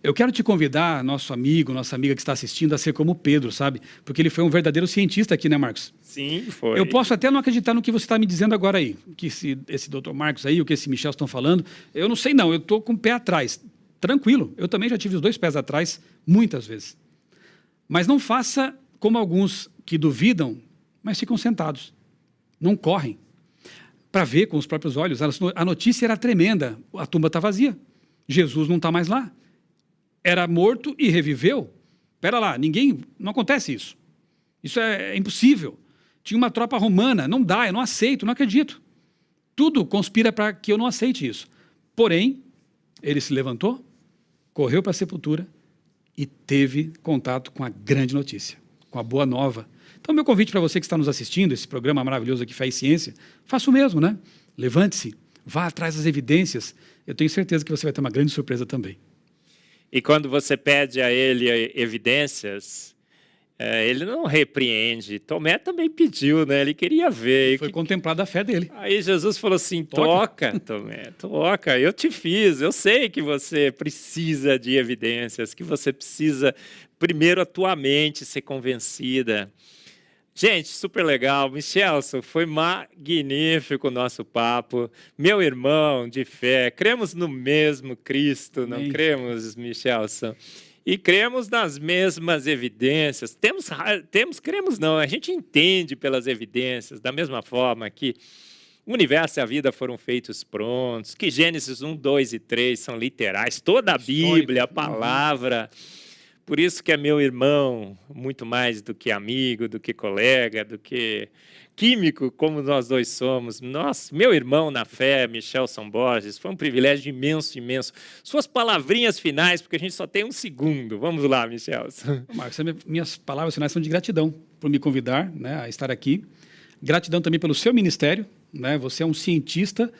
Eu quero te convidar, nosso amigo, nossa amiga que está assistindo, a ser como Pedro, sabe? Porque ele foi um verdadeiro cientista aqui, né, Marcos? Sim, foi. Eu posso até não acreditar no que você está me dizendo agora aí, que esse doutor Marcos aí, o que esse Michel estão falando, eu não sei não, eu estou com o pé atrás. Tranquilo, eu também já tive os 2 pés atrás muitas vezes. Mas não faça como alguns que duvidam, mas ficam sentados. Não correm para ver com os próprios olhos. A notícia era tremenda, a tumba está vazia. Jesus não está mais lá. Era morto e reviveu. Espera lá, não acontece isso. Isso é impossível. Tinha uma tropa romana, não dá, eu não aceito, não acredito. Tudo conspira para que eu não aceite isso. Porém, ele se levantou, correu para a sepultura e teve contato com a grande notícia, com a boa nova. Então, meu convite para você que está nos assistindo, esse programa maravilhoso aqui, Fé e Ciência, faça o mesmo, né? Levante-se, vá atrás das evidências. Eu tenho certeza que você vai ter uma grande surpresa também. E quando você pede a ele evidências, ele não repreende. Tomé também pediu, né? Ele queria ver. Foi contemplada a fé dele. Aí Jesus falou assim, toca, Tomé, toca. Eu te fiz, eu sei que você precisa de evidências, que você precisa, primeiro, a tua mente ser convencida. Gente, super legal. Michelson, foi magnífico o nosso papo. Meu irmão de fé, cremos no mesmo Cristo, não cremos, Michelson? E cremos nas mesmas evidências. Cremos não, a gente entende pelas evidências, da mesma forma que o universo e a vida foram feitos prontos, que Gênesis 1, 2 e 3 são literais, toda a Bíblia, a palavra. Por isso que é meu irmão, muito mais do que amigo, do que colega, do que químico, como nós dois somos. Meu irmão na fé, Michelson Borges, foi um privilégio imenso, imenso. Suas palavrinhas finais, porque a gente só tem 1 segundo. Vamos lá, Michelson. Marcos, minhas palavras finais são de gratidão por me convidar, né, a estar aqui. Gratidão também pelo seu ministério, né? Você é um cientista,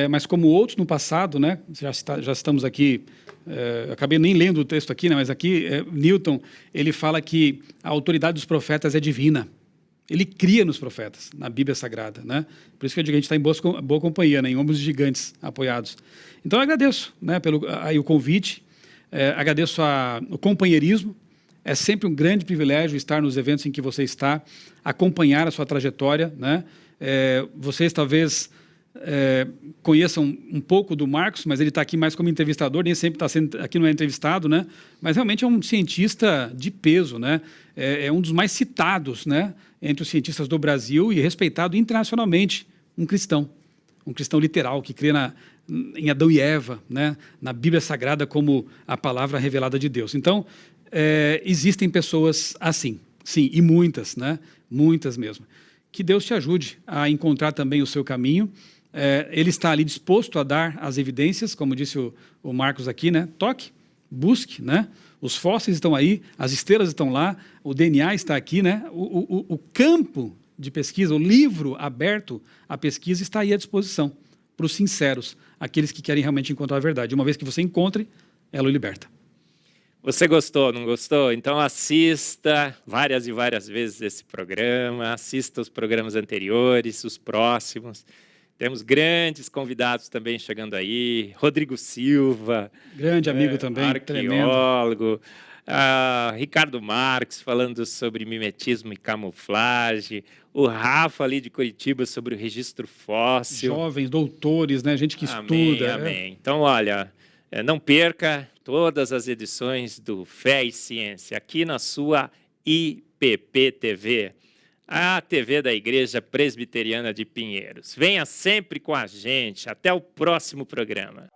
mas como outros no passado, né, já estamos aqui. Acabei nem lendo o texto aqui, né, mas aqui Newton ele fala que a autoridade dos profetas é divina. Ele cria nos profetas, na Bíblia Sagrada, né? Por isso que eu digo que a gente está em boa companhia, né, em ombros gigantes apoiados. Então eu agradeço, né, pelo o convite, agradeço o companheirismo. É sempre um grande privilégio estar nos eventos em que você está, acompanhar a sua trajetória, né? Vocês talvez conheçam um pouco do Marcos, mas ele está aqui mais como entrevistador, nem sempre está sendo, aqui não é entrevistado, né? Mas realmente é um cientista de peso, né? É um dos mais citados, né, entre os cientistas do Brasil e respeitado internacionalmente, um cristão literal, que crê em Adão e Eva, né, na Bíblia Sagrada como a palavra revelada de Deus. Então, existem pessoas assim, sim, e muitas, né? Muitas mesmo. Que Deus te ajude a encontrar também o seu caminho. Ele está ali disposto a dar as evidências, como disse o Marcos aqui, né? Toque, busque, né? Os fósseis estão aí, as estrelas estão lá, o DNA está aqui, né? O campo de pesquisa, o livro aberto à pesquisa está aí à disposição para os sinceros, aqueles que querem realmente encontrar a verdade. Uma vez que você encontre, ela o liberta. Você gostou, não gostou? Então assista várias e várias vezes esse programa, assista os programas anteriores, os próximos. Temos grandes convidados também chegando aí. Rodrigo Silva. Grande amigo também, arqueólogo. Ricardo Marques falando sobre mimetismo e camuflagem. O Rafa ali de Curitiba sobre o registro fóssil. Jovens, doutores, né? Gente que estuda. Amém. Então, olha, não perca todas as edições do Fé e Ciência aqui na sua IPP TV. A TV da Igreja Presbiteriana de Pinheiros. Venha sempre com a gente. Até o próximo programa.